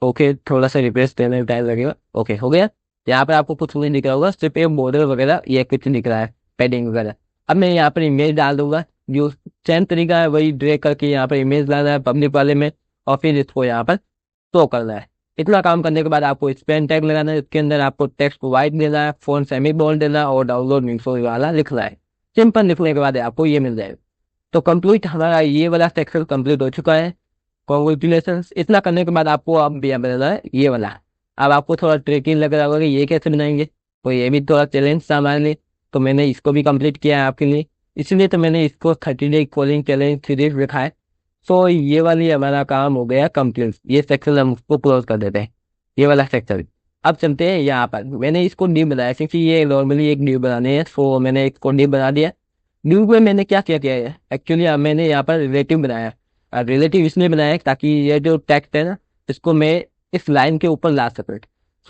ओके, थोड़ा सा रिफ्रेश देने में टाइम लगेगा। ओके, हो गया। यहाँ पर आपको कुछ नहीं दिख रहा होगा, सिर्फ एक बॉर्डर वगैरह ये कुछ दिख रहा है, पैडिंग वगैरह। अब मैं यहाँ पर इमेज डाल दूंगा, जो सेम तरीका है वही ड्रैग करके यहाँ पर इमेज लाना है पब्लिक वाले में, और फिर इसको यहाँ पर शो करना है। इतना काम करने के बाद आपको स्पेन टैग लगाना है, इसके अंदर आपको टेक्स्ट वाइट देना है, फोन सेमी बोल्ड देना है, और डाउनलोड मिक्सो वाला लिखना है। सिंपल लिखने के बाद आपको ये मिल जाएगा। तो कंप्लीट हमारा ये वाला सेक्शन कंप्लीट हो चुका है। कॉन्ग्रेचुलेसन। इतना करने के बाद आपको अब बनाना है ये वाला। अब आपको थोड़ा ट्रिकी लग रहा होगा कि ये कैसे बनाएंगे, तो ये भी थोड़ा चैलेंज था हमारे लिए, तो मैंने इसको भी कंप्लीट किया है आपके लिए। इसलिए तो मैंने इसको 30 डे कोडिंग चैलेंज सीरीज रखा है। तो ये वाली हमारा काम हो गया कंप्लीट। ये सेक्शन हम उसको क्लोज कर देते हैं, ये वाला सेक्शन। अब चलते हैं यहाँ पर। मैंने इसको न्यू बनाया, क्योंकि ये नॉर्मली एक न्यू बनाने हैं, सो मैंने इसको न्यू बना दिया। न्यू में मैंने क्या क्या किया है, एक्चुअली मैंने यहाँ पर रिलेटिव बनाया। रिलेटिव इसलिए बनाया है ताकि ये जो टेक्स्ट है ना, इसको मैं इस लाइन के ऊपर ला सकूँ।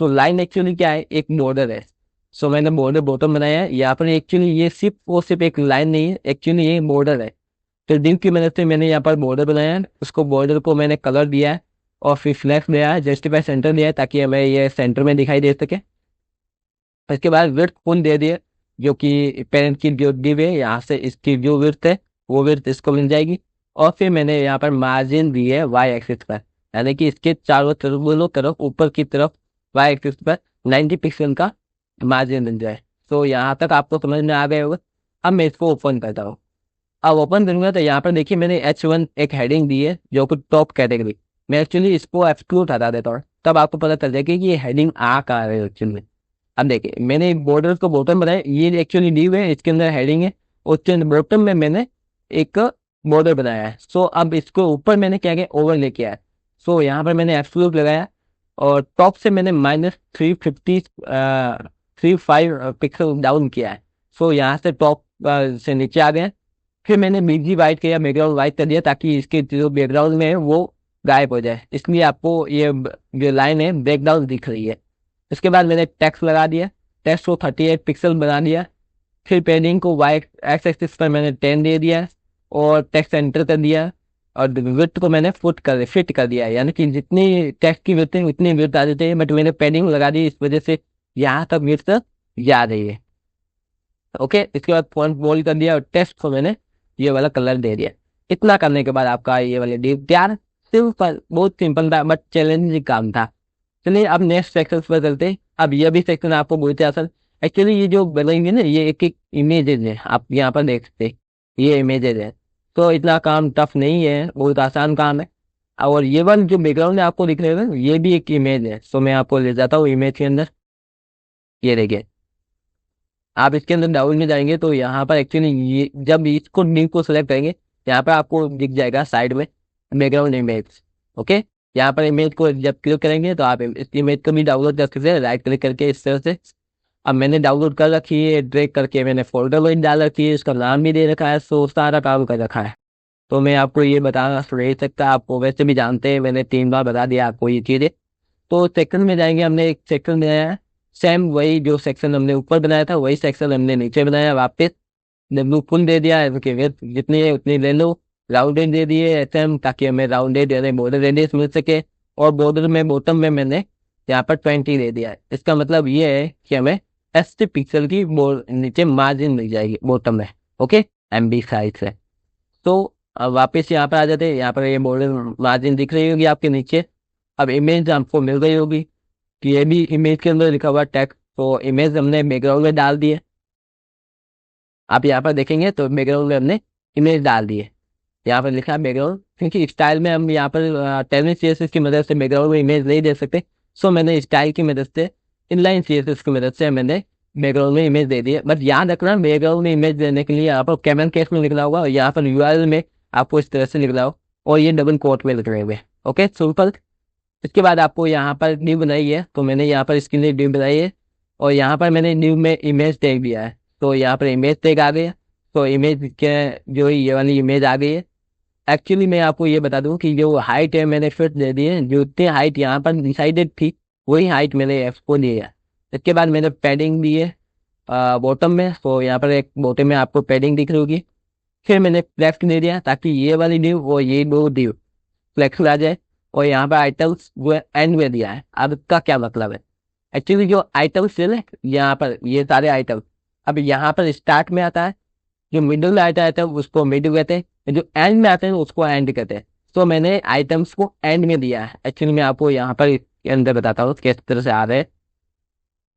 सो लाइन एक्चुअली क्या है, एक बॉर्डर है। सो मैंने बॉर्डर बॉटम बनाया है यहाँ पर। एक्चुअली ये सिर्फ एक लाइन नहीं है, एक्चुअली ये बॉर्डर है। तो डिव की मदद से मैंने यहाँ पर बॉर्डर बनाया है, उसको बॉर्डर को मैंने कलर दिया है, और फिर फ्लैक्स दिया है, जस्टिफाई सेंटर दिया है ताकि हमें ये सेंटर में दिखाई दे सके। इसके बाद विड्थ फुल दे दिए, जो कि पेरेंट की जो डिव है, यहाँ से इसकी जो विड्थ है वो विड्थ इसको मिल जाएगी। और फिर मैंने यहाँ पर मार्जिन दी है वाई एक्सिस पर, यानी कि इसके चारों तरफ, दोनों तरफ, ऊपर की तरफ वाई एक्सिस पर 90 पिक्सल का मार्जिन मिल जाए। तो यहाँ तक आपको समझ में आ गया होगा। अब मैं इसको ओपन करता हूँ। अब ओपन करूंगा तो यहाँ पर देखिए मैंने H1 एक हेडिंग दी है, जो कि टॉप कैटेगरी। मैं एक्चुअली इसको एक्सक्लूड हटा देता हूँ, तब आपको पता चल जाएगा कि ये हेडिंग आ कहाँ है एक्चुअली। अब देखिए मैंने बॉर्डर को बॉटम बनाया, ये एक्चुअली लीव है, इसके अंदर हेडिंग है, और उसके बॉटम में मैंने एक बॉर्डर बनाया है। सो अब इसको ऊपर मैंने क्या किया, ओवर लेके आया। सो यहाँ पर मैंने एब्सोल्यूट लगाया, और टॉप से मैंने -350 डाउन किया है। सो यहाँ से टॉप से नीचे आ गए। फिर मैंने बीजी वाइट किया, बैकग्राउंड वाइट कर दिया, ताकि इसके जो बैकग्राउंड में है वो गायब हो जाए, इसलिए आपको ये जो लाइन है बैकग्राउंड दिख रही है। इसके बाद मैंने टेक्स्ट लगा दिया, टेक्स्ट को 38 पिक्सल बना दिया। फिर पेडिंग को वाइट एक्स एक्सिस पर मैंने 10 दे दिया, और टेक्स्ट एंटर कर दिया, और विड्थ को मैंने फिट कर दिया, यानी कि जितनी टेक्स्ट की विड्थ है उतनी विड्थ आ जाती है, बट मैंने पेडिंग लगा दी, इस वजह से यहाँ तक विड्थ जा रही है। ओके, इसके बाद फॉन्ट बोल्ड कर दिया, और टेक्स्ट को मैंने ये वाला कलर दे दिया। इतना करने के बाद आपका ये वाला डिव तैयार। सिंपल, बहुत सिंपल था, बट चैलेंजिंग काम था। चलिए अब नेक्स्ट सेक्शन पर चलते हैं। अब ये भी सेक्शन आपको बहुत आसान, एक्चुअली ये जो बनाएंगे ना, ये एक एक इमेजेज है, आप यहाँ पर देख सकते हैं, ये इमेजेज है। तो इतना काम टफ नहीं है, बहुत आसान काम है। और ये वाला जो बैकग्राउंड है आपको दिख रहा है, ये भी एक इमेज है। सो मैं आपको ले जाता हूँ इमेज के अंदर। ये देखिए, आप इसके अंदर डाउन में जाएंगे तो यहाँ पर एक्चुअली ये जब इसको न्यू को सेलेक्ट करेंगे, यहाँ पर आपको दिख जाएगा साइड में बैकग्राउंड इमेज। ओके, यहाँ पर इमेज को जब क्लिक करेंगे तो आप इस इमेज को भी डाउनलोड कर सकते हैं, राइट क्लिक करके इस तरह से। अब मैंने डाउनलोड कर रखी है, ड्रैग करके मैंने फोल्डर में डाल रखी है, इसका नाम भी दे रखा है, सो सारा काम कर रखा है। तो मैं आपको ये बताना नहीं सकता, आपको वैसे भी जानते हैं, मैंने 3 बार बता दिया आपको ये चीज़ें। तो सेक्शन में जाएंगे, हमने एक सेक्शन बनाया है, सेम वही जो सेक्शन हमने ऊपर बनाया था वही सेक्शन हमने नीचे बनाया वापस। ब्लू फुल दे दिया है, उसके विड्थ जितनी है उतनी ले लो। राउंडेड दे दिए एसएम, ताकि हमें राउंडेड यानी बॉर्डर रेडियस मिल सके। और बॉर्डर में बॉटम में मैंने यहाँ पर 20 दे दिया है। इसका मतलब ये है कि हमें 80 पिक्सल की नीचे मार्जिन मिल जाएगी बॉटम में। ओके, MB साइज से। तो अब वापस यहाँ पर आ जाते हैं, यहाँ पर ये बॉर्डर मार्जिन दिख रही होगी आपके नीचे। अब इमेज आपको मिल गई होगी कि ये भी इमेज के अंदर लिखा हुआ टेक्स्ट, तो इमेज हमने बैकग्राउंड में डाल दी है। आप यहाँ पर देखेंगे तो बैकग्राउंड में हमने इमेज डाल दी है, यहाँ पर लिखा है बैकग्राउंड, क्योंकि स्टाइल में हम यहाँ पर 10 CSS की मदद से बैकग्राउंड में इमेज नहीं दे सकते। सो मैंने स्टाइल की मदद से, इनलाइन CSS की मदद से मैंने बैकग्राउंड में इमेज दे दी है। बट याद रखना, बैकग्राउंड में इमेज देने के लिए यहाँ पर कैमन केस में लिखना होगा, और यहाँ पर URL में आपको इस तरह से लिखना हो, और ये डबल कोट में लिख रहे हुए। Okay, simple. इसके बाद आपको यहाँ पर न्यू बनाई है, तो मैंने यहाँ पर इसके लिए न्यू बनाई है, और यहाँ पर मैंने न्यू में इमेज टैग दिया है, तो यहाँ पर इमेज टैग आ गया। तो इमेज के जो ये वाली इमेज आ गई है। एक्चुअली मैं आपको ये बता दूं कि जो हाइट है मैंने फिट दे दी है, जो इतनी हाइट यहाँ पर डिसाइडेड थी वही हाइट मैंने एफ को दी है। इसके बाद मैंने पैडिंग दी है बॉटम में, तो यहाँ पर एक बॉटम में आपको पैडिंग दिख रही होगी। फिर मैंने फ्लेक्स दे दिया, ताकि ये वाली ड्यू और ये दो ड्यू फ्लेक्स आ जाए। और यहाँ पर आइटम्स वो एंड में दिया है। अब इसका क्या मतलब है, एक्चुअली जो आइटम्स है ना यहाँ पर, ये सारे आइटम अब यहाँ पर स्टार्ट में आता है, जो मिडिल में आता है उसको मिडिल कहते हैं, जो एंड में आते हैं उसको एंड कहते हैं। तो मैंने आइटम्स को एंड में दिया है। एक्चुअली मैं आपको यहाँ पर इसके अंदर बताता हूँ किस तरह से आ रहे हैं,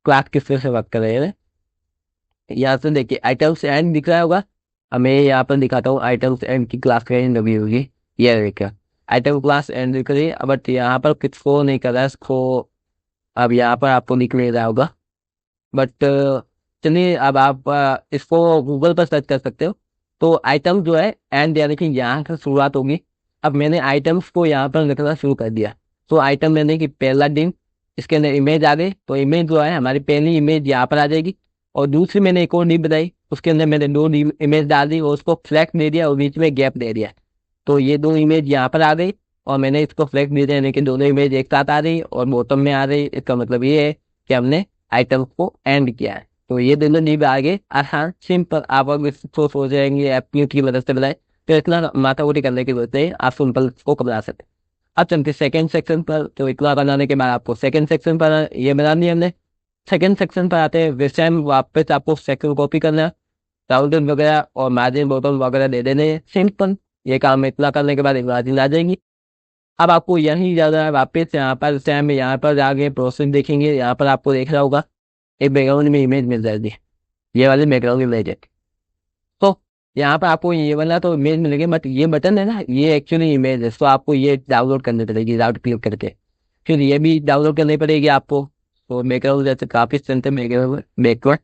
क्लास किस तरह से वर्क कर रहे हैं। यहाँ से देखिए आइटम्स एंड दिख रहा होगा। अब मैं यहाँ पर दिखाता हूँ आइटम्स एंड की क्लास का एंड लगी होगी, ये देखिए आइटम क्लास एंड दिख रही है, बट यहाँ पर किसको नहीं कर रहा है इसको। अब यहाँ पर आपको दिख नहीं रहा होगा, बट चलिए अब आप इसको गूगल पर सर्च कर सकते हो। तो आइटम जो है एंड यानी कि यहाँ से शुरुआत होगी। अब मैंने आइटम्स को यहाँ पर लिखना शुरू कर दिया। तो आइटम मैंने कि पहला दिन, इसके अंदर इमेज आ गई, तो इमेज जो है हमारी पहली इमेज यहाँ पर आ जाएगी। और दूसरी मैंने एक और डी बनाई, उसके अंदर मैंने दो इमेज डाल दी और उसको फ्लैग दे दिया और बीच में गैप दे दिया। तो ये दो इमेज यहाँ पर आ गई, और मैंने इसको फ्लैग दे दिया, यानी कि दोनों इमेज एक साथ आ रही और बॉटम में आ रही। इसका मतलब ये है कि हमने आइटम को एंड किया है। तो ये दोनों नींव आगे आसान सिंपल। आप अगर इसको सोच जाएंगे एप्पल की मदद से बनाए तो इतना माथाकुटी करने की जरूरत नहीं, आप सिंपल इसको बना सकते। अब चलते सेकंड सेक्शन पर। तो इतना बनाने के बाद आपको सेकंड सेक्शन पर ये बना दिया हमने। सेकंड सेक्शन पर आते हैं, वैसे टाइम वापस आपको सेक्शन कॉपी करना है, राउंडर वगैरह और मार्जिन बॉटम वगैरह दे देने हैं, सिंपल। ये काम इतना करने के बाद एक मार्जिन आ जाएंगी। अब आपको यहीं जाना है वापस, यहाँ पर सेम यहाँ पर जाके प्रोसेस देखेंगे, यहाँ पर आपको देख रहा होगा एक बैकग्राउंड में इमेज मिल जाएगी, ये वाली बैकग्राउंड इमेज है। तो यहाँ पर आपको ये वाला तो इमेज मिलेगी, बट ये बटन है ना, ये एक्चुअली इमेज है। तो आपको ये डाउनलोड करनी पड़ेगी राउट क्लिक करके, फिर ये भी डाउनलोड करनी पड़ेगी आपको। तो बैकग्राउंड जैसे काफ़ी स्ट्रेंथ है बैकवर्ड,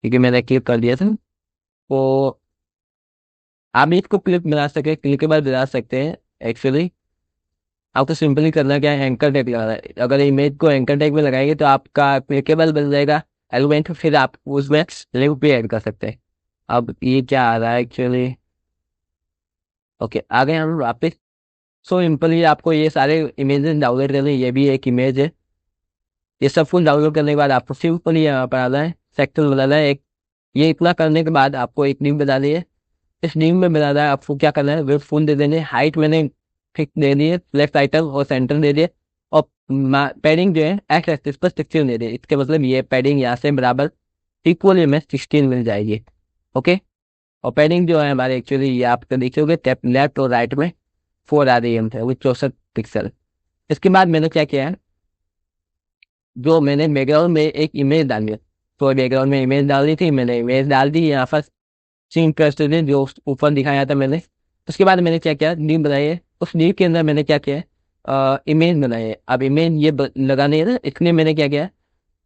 क्योंकि मैंने क्लिक कर दिया था। तो आप भी इसको क्लिकेबल बना सकते हैं एक्चुअली। आपको सिंपली करना क्या है, एंकर टैग लगाना है। अगर इमेज को एंकर टैग में लगाएंगे तो आपका क्लिकेबल बन जाएगा एलिमेंट, फिर आप उसमें लिंक भी ऐड कर सकते हैं। अब ये क्या आ रहा है एक्चुअली, ओके आ गए हम वापस। सो सिंपली आपको ये सारे इमेजेस डाउनलोड करने, ये भी एक इमेज है। ये सब कुछ डाउनलोड करने के बाद आपको सिंपली यहाँ पर आना है, सेक्शन बनाना है एक। ये इतना करने के बाद आपको एक नीम बनानी है। इस नीम में बनाना है आपको क्या करना है, विड्थ फुल दे देने, हाइट मैंने फिक्स दे दी है, लेफ्ट आइटम और सेंटर दे दिए, और पैडिंग जो है एक्स एक्सिस पर 16 दे दिए। इसके मतलब ये पैडिंग यहाँ से बराबर इक्वली में 16 मिल जाएगी। ओके, और पैडिंग जो है हमारे एक्चुअली ये आप देखोगे टैप लेफ्ट और राइट में 4 REM थे, वो 64 पिक्सल। इसके बाद मैंने क्या किया है, जो मैंने बैकग्राउंड में एक इमेज डाली है, तो बैकग्राउंड में इमेज डाली थी, मैंने इमेज डाल दी यहाँ पर सीन प्रेसिडेंट जो ऊपर दिखाया था मैंने। उसके बाद मैंने क्या किया, नीव बनाई है। उस नीव के अंदर मैंने क्या किया है, इमेज बनाई है। अब इमेज ये लगानी है ना, इसलिए मैंने क्या किया,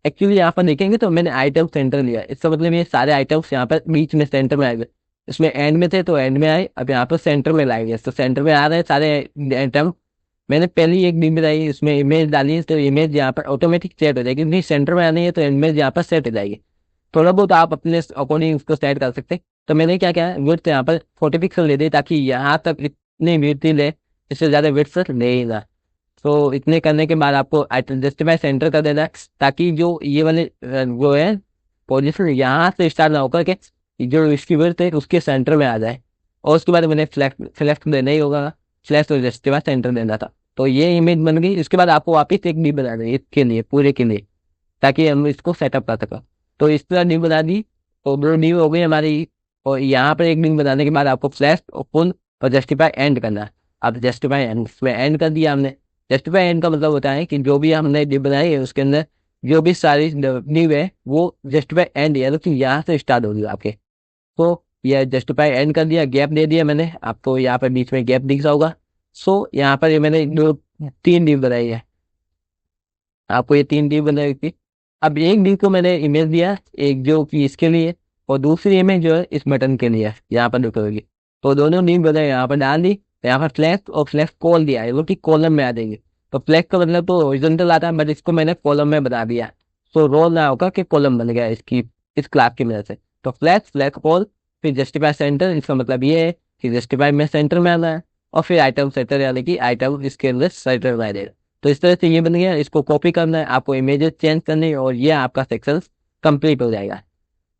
एक्चुअली यहाँ पर देखेंगे तो मैंने आइटम सेंटर लिया। इसका मतलब ये सारे आइटम्स यहाँ पर बीच में सेंटर में आए। इसमें एंड में थे तो एंड में आए, अब यहाँ पर सेंटर में लाएंगे तो सेंटर में आ रहे हैं सारे आइटम। मैंने पहले ही एक नीव बनाई, इसमें इमेज डाली है, तो इमेज यहाँ पर ऑटोमेटिक सेट हो जाएगी, नहीं सेंटर में आनी है तो इमेज यहाँ पर सेट हो जाएगी। थोड़ा बहुत आप अपने अकॉर्डिंग उसको सेट कर सकते हैं। तो मैंने क्या किया, विड्थ यहाँ पर 40 पिक्सल ले दी, ताकि यहाँ तक इतनी विड्थ ही ले, इससे ज़्यादा विड्थ ले ही ना। तो इतने करने के बाद आपको जस्टिफाई सेंटर कर देना है, ताकि जो ये वाले जो है पोजिशन यहाँ से स्टार्ट ना होकर के जो इसकी विड्थ है उसके सेंटर में आ जाए। और उसके बाद मैंने फ्लैक्स देना ही होगा, फ्लैक्स और जस्टिफाई सेंटर देना था। तो ये इमेज बन गई। इसके बाद आपको वापिस एक डी बना दें इसके लिए, पूरे के लिए, ताकि हम इसको सेटअप कर सकें। तो इस तरह न्यू बना दी, तो दो न्यू हो गई हमारी। और यहाँ पर एक न्यू बनाने के बाद आपको फ्लैश ओपन और जस्टिफाई एंड करना है। अब जस्टिफाई एंड में एंड कर दिया हमने। जस्टिफाई एंड का मतलब होता है कि जो भी हमने न्यू बनाई है उसके अंदर जो भी सारी न्यू है वो जस्टिफाई एंड है, लेकिन यहाँ से स्टार्ट होगी आपके। तो यह जस्टिफाई एंड कर दिया, गैप दे दिया मैंने, आपको यहाँ पर बीच में गैप दिख रहा होगा। सो यहाँ पर ये मैंने जो 3 न्यू बनाई है, आपको ये 3 डी बनाई थी। अब एक डी को मैंने इमेज दिया, एक जो कि इसके लिए, और दूसरी इमेज जो है इस बटन के लिए यहाँ पर दिखेगी। तो दोनों डी बनाए यहाँ पर डाल दी, यहाँ पर फ्लैश और फ्लैश कॉल दिया है, वो कि कॉलम में आ जाएंगे। तो फ्लैश का मतलब तो हॉरिजॉन्टल आता है, बट इसको मैंने कॉलम में बना दिया। तो रोल ना होगा कि कॉलम बन गया इसकी, इस क्लास की वजह से। तो फ्लैश फ्लैश कॉल, फिर जस्टिफाई सेंटर, इसका मतलब ये है कि जस्टिफाई में सेंटर में आना है, और फिर आइटम सेंटर, यानी कि आइटम इसके अंदर सेंटर में आ जाएगा। तो इस तरह से ये बन गया। इसको कॉपी करना है, आपको इमेजेस चेंज करनी है, और ये आपका सेक्शन कंप्लीट हो जाएगा।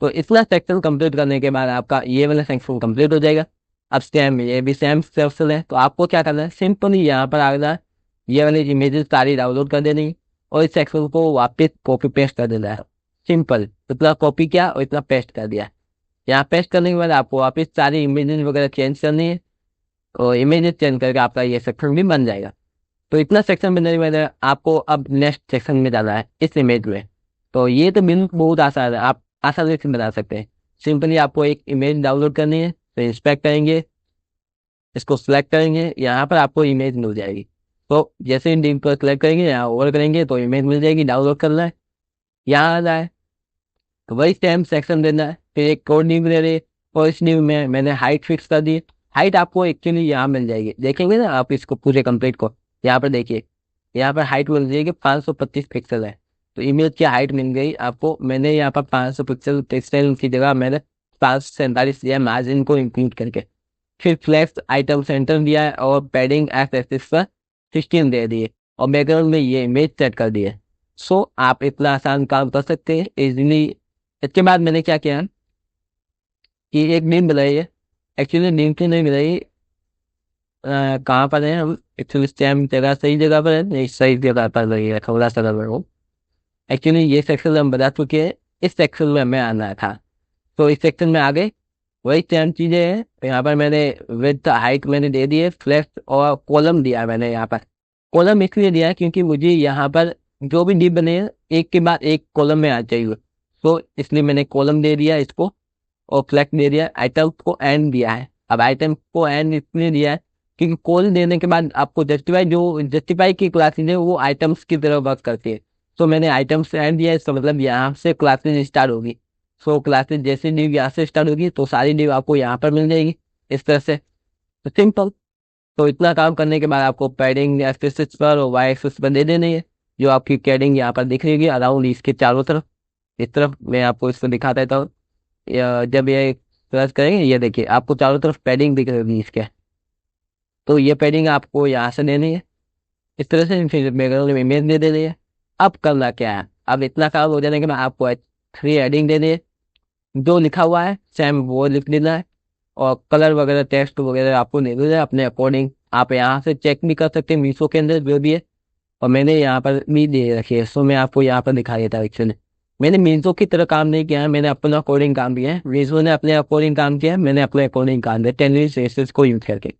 तो इतना सेक्शन कंप्लीट करने के बाद आपका ये वाला सेक्शन कंप्लीट हो जाएगा। अब सेम ये भी सेम सेक्शन है, तो आपको क्या करना है, सिंपली यहाँ पर आना है, ये वाली इमेजेस सारी डाउनलोड कर देनी है, और इस सेक्शन को वापस कॉपी पेस्ट कर देना है। सिंपल, इतना कॉपी किया और इतना पेस्ट कर दिया। यहाँ पेस्ट करने के बाद आपको वापस सारी इमेजेस वगैरह चेंज करनी है, और इमेजेस चेंज करके आपका ये सेक्शन भी बन जाएगा। तो इतना सेक्शन बनने के बाद आपको अब नेक्स्ट सेक्शन में जाना है इस इमेज में। तो ये तो बिल्कुल बहुत आसान है, आप आसानी से बना सकते हैं। सिंपली आपको एक इमेज डाउनलोड करनी है, तो इंस्पेक्ट करेंगे, इसको सिलेक्ट करेंगे, यहाँ पर आपको इमेज मिल जाएगी। तो जैसे इन लिंक पर क्लिक करेंगे, यहाँ ओवर करेंगे तो इमेज मिल जाएगी। डाउनलोड करना है, यहाँ आना है, तो वही सेम सेक्शन देना है। फिर एक कोड न्यू दे रही है, और इस न्यू में मैंने हाइट फिक्स कर दी। हाइट आपको एक्चुअली यहाँ मिल जाएगी, देखेंगे ना आप इसको पूरे कंप्लीट को। यहाँ पर देखिए, यहाँ पर हाइट मिल जाएगी 525 पिक्सल है। तो इमेज की हाइट मिल गई आपको। मैंने यहाँ पर 500 पिक्सल पिक्सल की जगह मैंने 547 दिया मार्जिन को इंक्लूड करके। फिर फ्लैश आइटम सेंटर दिया है, और पैडिंग एक्स एक्सिस पर 16 दे दिए, और बैकग्राउंड में ये इमेज सेट कर दिए। सो आप इतना आसान काम कर सकते हैं इजीली। इसके बाद मैंने क्या किया कि एक नीम बनाई है। एक्चुअली नीम की नहीं बनाई, कहाँ पर है हम, एक्चुअली स्टैम जगह सही जगह पर है, नहीं सही जगह पर लगी है, थोड़ा सा गड़बड़ हो। एक्चुअली ये सेक्शन हम बता चुके हैं, इस सेक्शन में हमें आना था। तो इस सेक्शन में आ गए, वही सेम चीज़ें हैं। तो यहाँ पर मैंने विड्थ हाइट मैंने दे दी है, फ्लैश और कॉलम दिया है मैंने यहाँ पर। कॉलम इसलिए दिया है क्योंकि मुझे यहाँ पर जो भी डिप बने हैं एक के बाद एक कॉलम में आ चाहिए। तो इसलिए मैंने कॉलम दे दिया इसको, और फ्लैग दे दिया, आइटम को एंड दिया है। अब आइटम को एंड इसलिए दिया है क्योंकि कॉल देने के बाद आपको जस्टिफाई, जो जस्टिफाई की क्लासेज है वो आइटम्स की तरह वर्क करती है। सो मैंने आइटम्स ऐड दिया, इसका मतलब यहाँ से क्लासेज स्टार्ट होगी। सो क्लासेज जैसे न्यू यहाँ से स्टार्ट होगी तो सारी न्यू आपको यहाँ पर मिल जाएगी इस तरह से। तो सिंपल। तो इतना काम करने के बाद आपको पैडिंग एक्सिस पर और वाई एक्सिस पर दे देनी है, जो आपकी कैडिंग यहाँ पर दिख रही होगी अराउंड इसके चारों तरफ। इस तरफ मैं आपको इसको दिखा देता हूँ। जब ये प्रेस करेंगे, ये देखिए आपको चारों तरफ पैडिंग दिख रही होगी इसके। तो ये पैडिंग आपको यहाँ से देनी है इस तरह से, फिर बैकग्राउंड में इमेज दे देनी है। अब करना क्या है, अब इतना काम हो जाने के बाद आपको थ्री हेडिंग देनी है, जो लिखा हुआ है सेम वो लिख देना है। और कलर वगैरह टेक्स्ट वगैरह आपको दे देना है अपने अकॉर्डिंग। आप यहाँ से चेक भी कर सकते हैं मीशो के अंदर जो भी है। और मैंने यहाँ पर भी दे रखी है, सो मैं आपको यहाँ पर दिखा देता हूँ। एक्चुअली मैंने मीशो की तरह काम नहीं किया है, मैंने अपना अकॉर्डिंग काम किया है। मीशो ने अपने अकॉर्डिंग काम किया है, मैंने अपने अकॉर्डिंग काम किया 10 को यूज करके।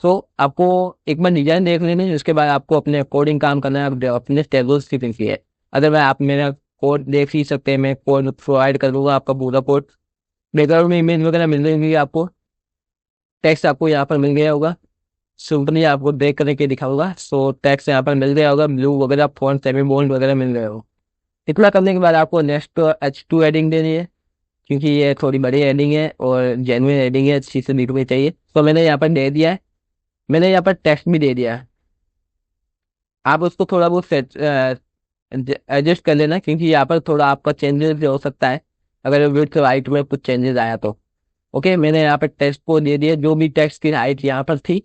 सो आपको एक बार डिजाइन देख लेनी है, उसके बाद आपको अपने अकॉर्डिंग काम करना है, आप अपने टेबल्स की लिखी है। अदरवाइज आप मेरा कोड देख ही सकते हैं, मैं कोड प्रोवाइड कर दूंगा आपका पूरा कोड। बैकग्राउंड में इमेज वगैरह मिल जाएंगी आपको, टेक्स्ट आपको यहाँ पर मिल गया होगा। सिंपली आपको देख करके दिखाऊंगा। सो टेक्स्ट यहाँ पर मिल गया होगा, ब्लू वगैरह फॉन्ट सेमी बोल्ड वगैरह मिल गए हो। इतना करने के बाद आपको नेक्स्ट H2 एडिंग देनी है, क्योंकि ये थोड़ी बड़ी एडिंग है और जेन्युइन एडिंग है, अच्छी से दिखनी चाहिए। तो मैंने यहाँ पर दे दिया है, मैंने यहाँ पर टेक्स्ट भी दे दिया है। आप उसको थोड़ा बहुत सेट एडजस्ट कर लेना, क्योंकि यहाँ पर थोड़ा आपका चेंजेस हो सकता है अगर विड्थ हाइट में कुछ चेंजेस आया तो। ओके, मैंने यहाँ पर टेक्स्ट को दे दिया, जो भी टेक्स्ट की हाइट यहाँ पर थी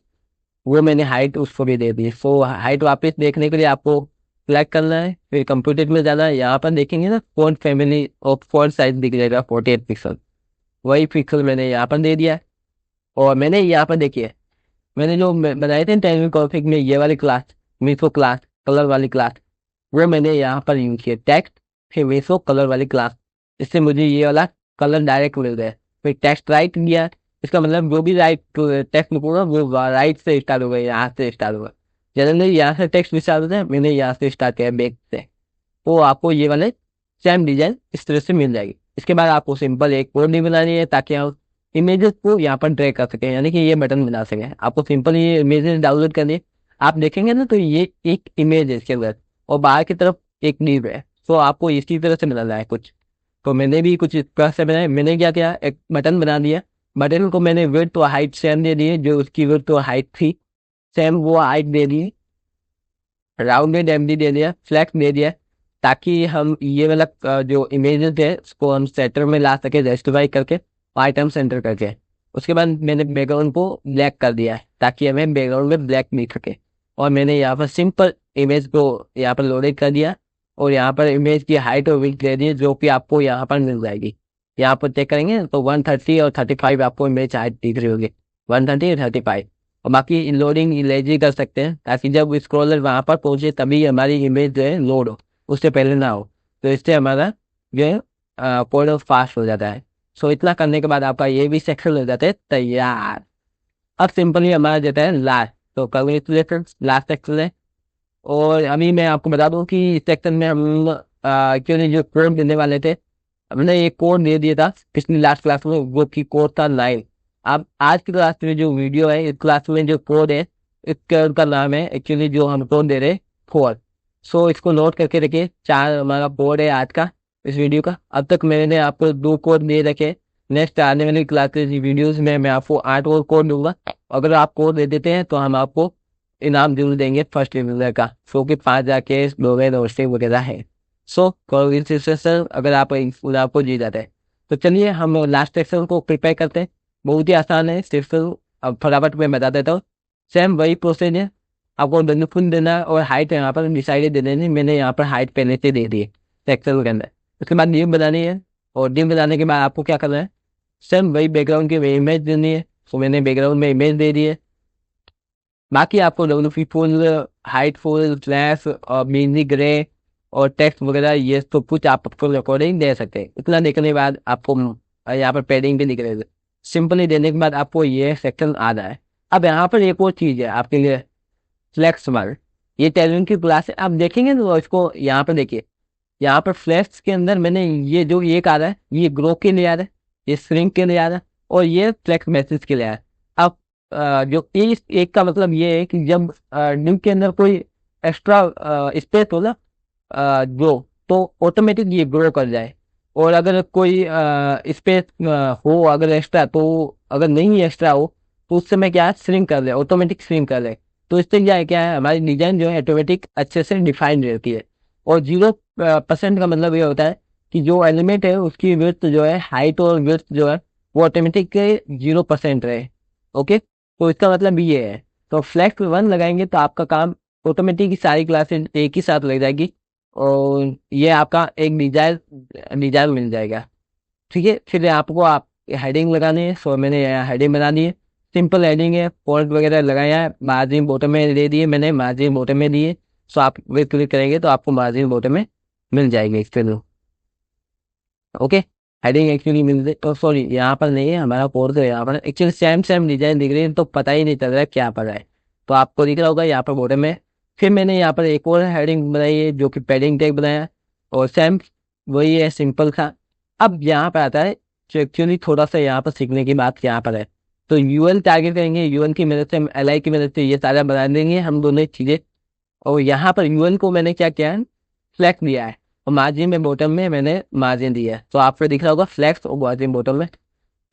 वो मैंने हाइट उसको भी दे दी। सो हाइट वापस देखने के लिए आपको सिलेक्ट करना है, फिर कंप्यूटर में जाना है। यहाँ पर देखेंगे ना फॉन्ट फैमिली और फॉन्ट साइज दिख जाएगा 48 पिक्सल, वही पिक्सल मैंने यहाँ पर दे दिया है। और मैंने यहाँ पर देखिए, मैंने जो बनाए थे टेनवी कॉन्फ़िग में ये वाली क्लास, मीसो क्लास कलर वाली क्लास, वो मैंने यहाँ पर यूज किया टेक्स्ट फिर मीसो कलर वाली क्लास। इससे मुझे ये वाला कलर डायरेक्ट मिल गया। फिर टेक्स्ट राइट किया, इसका मतलब जो भी राइट टेक्स्ट लिखूंगा वो राइट से स्टार्ट होगा, यहाँ से स्टार्ट होगा। जनरली यहाँ से टेक्स्ट स्टार्ट होता है, मैंने यहाँ से स्टार्ट किया बैक से। तो आपको ये वाले सेम डिजाइन इस तरह से मिल जाएगी। इसके बाद आपको सिंपल एक कोड नहीं बनानी है, ताकि आप इमेजेस को यहाँ पर ड्रैग कर सकें, यानी कि ये बटन बना सकें। आपको सिंपल ये इमेजेस डाउनलोड करनी है। आप देखेंगे ना तो ये एक इमेज है इसके अंदर, और बाहर की तरफ एक नीव है। तो आपको इसी तरह से बनाना है कुछ। तो मैंने भी कुछ इस तरह से बनाया। मैंने क्या किया, एक बटन बना दिया। बटन को मैंने विड्थ और हाइट सेम दे दी, जो उसकी विड्थ और हाइट थी सेम वो हाइट दे दी। राउंडेड एमडी दे दिया, फ्लैक्स दे दिया, ताकि हम ये वाला जो इमेजेस है उसको हम सेंटर में ला सके, जस्टिफाई करके आइटम सेंटर करके। उसके बाद मैंने बैकग्राउंड को ब्लैक कर दिया है, ताकि हमें बैकग्राउंड में ब्लैक दिख सके। और मैंने यहाँ पर सिंपल इमेज को यहाँ पर लोडेड कर दिया, और यहाँ पर इमेज की हाइट और विड्थ दे दी, जो कि आपको यहाँ पर मिल जाएगी। यहाँ पर चेक करेंगे तो 130 और 35 आपको इमेज हाइट दिख रही होगी, 130 और 35। और बाकी लोडिंग लेजी कर सकते हैं, ताकि जब स्क्रॉलर वहां पर पहुंचे तभी हमारी इमेज जो है लोड हो, उससे पहले ना हो। तो इससे हमारा जो है कोड फास्ट हो जाता है। सो इतना करने के बाद आपका ये भी सेक्शन हो जाता है तैयार। अब सिंपली हमारा जाता है लास्ट। तो कैलकुलेशन लास्ट सेक्शन है। और अभी मैं आपको बता दूं कि इस सेक्शन में हम एक्चुअली जो कोड देने वाले थे, हमने एक कोड दे दिया था पिछली लास्ट क्लास में, वो की कोड था 9। अब आज की क्लास में जो वीडियो है, इस क्लास में जो कोड है, इस कोड का नाम है एक्चुअली जो हम कोड दे रहे 4। सो इसको नोट करके रखिए, 4 हमारा कोड है आज का इस वीडियो का। अब तक मैंने आपको 2 कोड दे रखे। नेक्स्ट आने वाली क्लासेस वीडियोस में मैं आपको 8 और कोड दूंगा। अगर आप कोड दे देते हैं तो हम आपको इनाम जरूर देंगे फर्स्ट रिव्यूअर का, सो कि 5,000 केस ग्लोबल रोस्टिंग वगैरह है। सो कॉन्ग्रेचुलेशन अगर आप आपको जीत जाता है। तो चलिए हम लास्ट सेक्शन को प्रिपेयर करते हैं। बहुत ही आसान है, सिर्फ अब फटाफट में बता देता हूँ। सेम वही प्रोसेस है, आपको बेनिफिट देना और हाइट यहाँ पर डिसाइड दे देनी। मैंने यहाँ पर हाइट पहले से दे दी है सेक्शन के अंदर। उसके बाद नीव बनानी है, और नीव बनाने के बाद आपको क्या करना है, सेम वही बैकग्राउंड की इमेज देनी है। तो मैंने बैकग्राउंड में इमेज दे दी है। बाकी आपको W full, height full, flash और मिनी ग्रे और टेक्स्ट वगैरह ये तो कुछ आप आपको रिकॉर्डिंग दे सकते हैं। इतना देखने के बाद आपको यहाँ पर पैडिंग भी दिख रही है। सिंपली देने के बाद आपको ये सेक्शन आ रहा है। अब यहाँ पर एक और चीज़ है आपके लिए, फ्लेक्स वाल। ये टेलिंग की क्लास है, आप देखेंगे तो इसको यहाँ पर देखिए। यहाँ पर फ्लेक्स के अंदर मैंने ये जो एक आ रहा है, ये ग्रो के लिए आ रहा है, ये श्रिंक के लिए आ रहा है, और ये फ्लेक्स मैसेज के लिए आ रहा है। अब जो इस एक का मतलब ये है कि जब न्यू के अंदर कोई एक्स्ट्रा स्पेस हो ना, ग्रो, तो ऑटोमेटिक ये ग्रो कर जाए। और अगर कोई स्पेस हो अगर एक्स्ट्रा, तो अगर नहीं एक्स्ट्रा हो तो उस समय क्या श्रिंक कर दे, ऑटोमेटिक श्रिंक कर दे। तो इससे क्या है हमारी डिजाइन जो है ऑटोमेटिक अच्छे से डिफाइंड रहती है। और 0% का मतलब ये होता है कि जो एलिमेंट है उसकी विड्थ जो है, हाइट और विड्थ जो है वो ऑटोमेटिक 0% रहे। ओके, तो इसका मतलब ये है। तो फ्लैक्स 1 लगाएंगे तो आपका काम ऑटोमेटिक सारी क्लासेस एक ही साथ लग जाएगी, और ये आपका एक डिजाइन डिजाइन मिल जाएगा। ठीक है, फिर आपको आप हेडिंग लगानी है। सो मैंने यहाँ हेडिंग बना दी है, सिंपल हेडिंग है, फॉन्ट वगैरह लगाया है, मार्जिन बॉटम में दे दिए मैंने, मार्जिन बॉटम में दिए। सो आप वे क्लिक करेंगे तो आपको मार्जिन बॉटम में मिल जाएगी इस थ्रू। ओके, हेडिंग एक्चुअली मिल रही, तो सॉरी यहाँ पर नहीं है हमारा कोड, तो यहाँ पर एक्चुअली सेम सेम डिजाइन दिख रही है तो पता ही नहीं चल रहा है क्या पड़ रहा है। तो आपको दिख रहा होगा यहाँ पर बॉटम में। फिर मैंने यहाँ पर एक और हेडिंग बनाई है जो कि पैडिंग टैग बनाया है, और सेम वही है, सिंपल था। अब यहाँ पर आता है जो एक्चुअली थोड़ा सा यहाँ पर सीखने की बात यहाँ पर है। तो यूएल टारगेट करेंगे, यूएल की मदद से हम एल की मदद से ये सारा बना देंगे हम दोनों चीजें। और यहाँ पर यूएल को मैंने क्या किया है, फ्लैक्स दिया है, और मार्जिन में बॉटम में मैंने मार्जिन दिया है। तो आपको दिख रहा होगा फ्लैक्स और मार्जिन बॉटम में।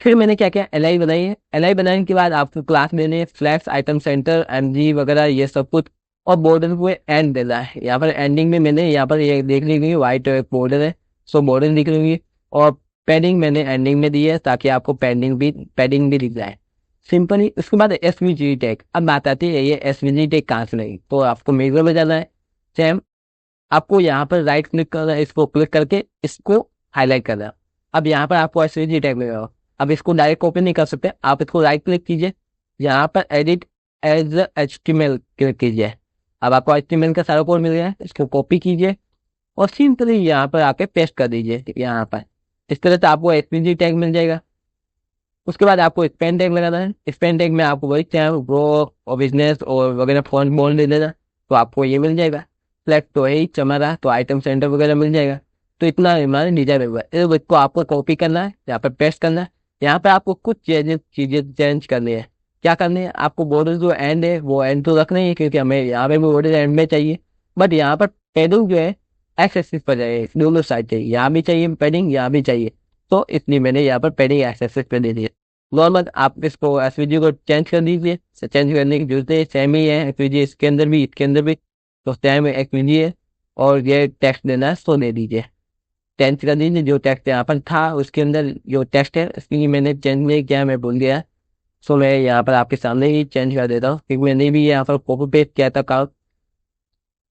फिर मैंने क्या किया, एल आई बनाई है। एल आई बनाने के बाद आपको क्लास देने है फ्लैक्स आइटम सेंटर एमजी वगैरह ये सब कुछ, और बॉर्डर को एंड देना है। यहाँ पर एंडिंग में मैंने यहाँ पर ये देख ली व्हाइट बॉर्डर है, सो बॉर्डर दिख रही है। और पैडिंग मैंने एंडिंग में दी है ताकि आपको पैडिंग भी दिख जाए। सिंपल ही। उसके बाद एस वी जी टैग। अब बात आती है ये एस वी जी टैग कहाँ से नहीं, तो आपको मेजर में जाना है। सेम आपको यहाँ पर राइट क्लिक करना है, इसको क्लिक करके इसको हाईलाइट करना है। अब यहाँ पर आपको एसवीजी टैग मिलेगा। अब इसको डायरेक्ट कॉपी नहीं कर सकते, आप इसको राइट क्लिक कीजिए, यहाँ पर एडिट एज HTML क्लिक कीजिए। अब आपको HTML का सारा कोड मिल गया है, इसको कॉपी कीजिए और सिंपली यहाँ पर आके पेस्ट कर दीजिए यहाँ पर। इस तरह से आपको एसवीजी टैग मिल जाएगा। उसके बाद आपको स्पेन टैग लगाना है। स्पेन टैग में आपको वही चाहे ग्रो और बिजनेस और वगैरह फॉन्ट बोल दे देना, तो आपको ये मिल जाएगा। फ्लैट तो है ही, चमरा तो आइटम सेंटर वगैरह मिल जाएगा। तो इतना हमारा डिजाइन हुआ है, इसको आपको कॉपी करना है, यहाँ पर पेस्ट करना है। यहाँ पे आपको कुछ चीजें चेंज करनी है। क्या करनी है, आपको बॉर्डर जो एंड है वो एंड तो रखना ही है, क्योंकि हमें यहाँ पे बॉर्डर एंड में चाहिए। बट यहाँ पर पैडिंग जो है एक्स एक्सिस पर चाहिए, दोनों साइड चाहिए, यहाँ भी चाहिए पैडिंग, यहाँ भी चाहिए। तो इसलिए मैंने यहाँ पर पैडिंग एक्स एक्सिस पे दे दी है। नॉर्मल आप इसको एसवीजी को चेंज कर दीजिए, चेंज करने की जरूरत है, सेम ही है एसवीजी, इसके अंदर भी इसके अंदर भी। तो सेम एसवीजी है, और ये टेक्स्ट देना है तो दे दीजिए, चेंज कर दीजिए। जो टेक्स्ट यहाँ पर था उसके अंदर जो टेक्स्ट है इसकी मैंने चेंज नहीं किया, मैं भूल गया। सो मैं यहाँ पर आपके सामने ही चेंज कर देता हूँ, क्योंकि मैंने भी यहाँ पर कॉपी पेस्ट किया था का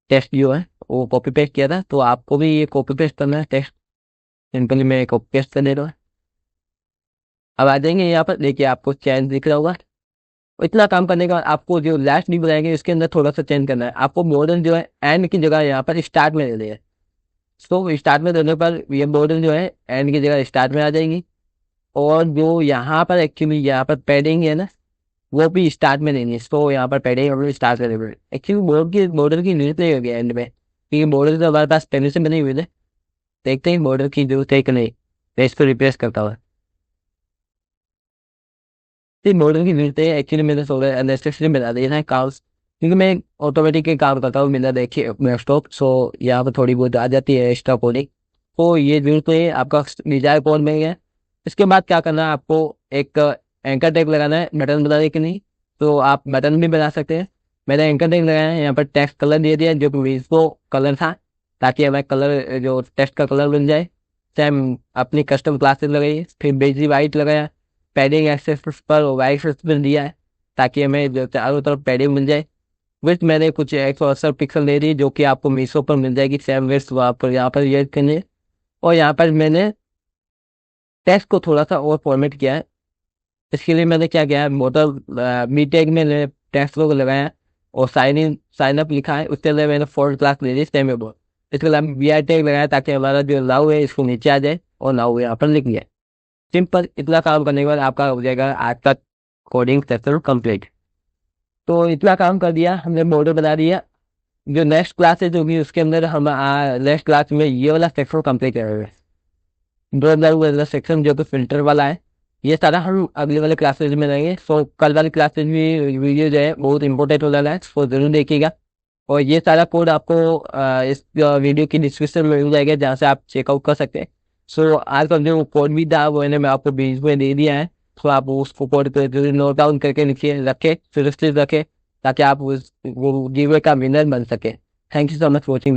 टेक्स्ट जो है वो कॉपी पेस्ट किया था, तो आपको भी ये कॉपी पेस्ट करना है टेक्स्ट। सिंपली मैं कॉपी पेस्ट कर दे रहा हूँ। अब आ जाएंगे यहाँ पर, देखिए आपको चेंज दिख रहा होगा। इतना काम करने के बाद आपको जो लास्ट भी बनाएंगे इसके अंदर थोड़ा सा चेंज करना है। आपको मॉडल जो है एंड की जगह यहाँ पर स्टार्ट में दे दें। तो स्टार्ट में देने पर ये मॉडल जो है एंड की जगह स्टार्ट में आ जाएंगी। और जो यहाँ पर एक्चुअली यहाँ पर पैडिंग है ना, वो भी स्टार्ट में देनी है। तो यहाँ पर पैडिंग हम लोग स्टार्ट करेंगे। एक्चुअली मॉडल की नीड नहीं होगी एंड में, क्योंकि मॉडल तो हमारे पास पहले से बनी हुई है। देखते हैं मॉडल की जरूरत है कि नहीं, मैं इसको रिप्लेस करता हूँ। ये मॉडल की नीड है एक्चुअली, मैंने सोचा अननेसेसरी बना दिया था काम, क्योंकि मैं ऑटोमेटिक के काम करता हूँ मेरा, देखिए मेरा स्टॉक। सो यहाँ पर थोड़ी बहुत आ जाती है स्टॉक होने। तो ये जरूरत है आपका डिजायर कोड में है। इसके बाद क्या करना है, आपको एक एंकर टैग लगाना है बटन बनाने के लिए। तो आप बटन भी बना सकते हैं। मैंने एंकर टैग लगाया है, यहाँ पर टेक्स्ट कलर दे दिया जो कि विस्को कलर था, ताकि हमें कलर जो टेक्स्ट का कलर बन जाए। सेम अपनी कस्टम क्लासेस लगाई, फिर बेजी वाइट लगाया, पैडिंग एक्सेस पर वाइट पर दिया है, ताकि हमें जो चारों तरफ पैडिंग मिल जाए। विथ मैंने कुछ 180 पिक्सल दे दी जो कि आपको मीशो पर मिल जाएगी, सेम विथ वहाँ पर यहाँ पर ये करने। और यहाँ पर मैंने टेक्स्ट को थोड़ा सा और फॉर्मेट किया है। इसके लिए मैंने क्या किया है, मोटर मी टैग में टेक्स्ट को लगाया और साइन अप लिखा है, उसके लिए मैंने फोर्थ क्लास ले ली सेम बोर्ड। इसके लिए वी आई टैग लगाया ताकि हमारा जो नाउ है इसको नीचे आ जाए और नाउ यहाँ पर लिख लिया। सिंपल, इतना काम करने के बाद आपका हो जाएगा आज का कोडिंग सेक्शन कंप्लीट। तो इतना काम कर दिया हमने, मॉडल बना दिया। जो नेक्स्ट क्लास है जो भी उसके अंदर हम नेक्स्ट क्लास में ये वाला सेक्शन कंप्लीट करेंगे, ब्रदर वाला सेक्शन जो कि फिल्टर वाला है। ये सारा हम अगले वाले क्लासेज में रहेंगे। सो कल वाली क्लासेज भी वीडियो जो है बहुत इंपॉर्टेंट हो रहा है, सो जरूर देखिएगा। और ये सारा कोड आपको इस वीडियो की डिस्क्रिप्शन में मिल जाएगा, जहाँ से आप चेकआउट कर सकते हैं। सो आज का जो कोड भी था वो मैंने आपको बीच में दे दिया है। तो आप उसको कोड पे नोट डाउन करके लिखिए, रखे, सुरक्षित रखे, ताकि आप उस वो गिवे का विनर बन सके। Thank you so much watching.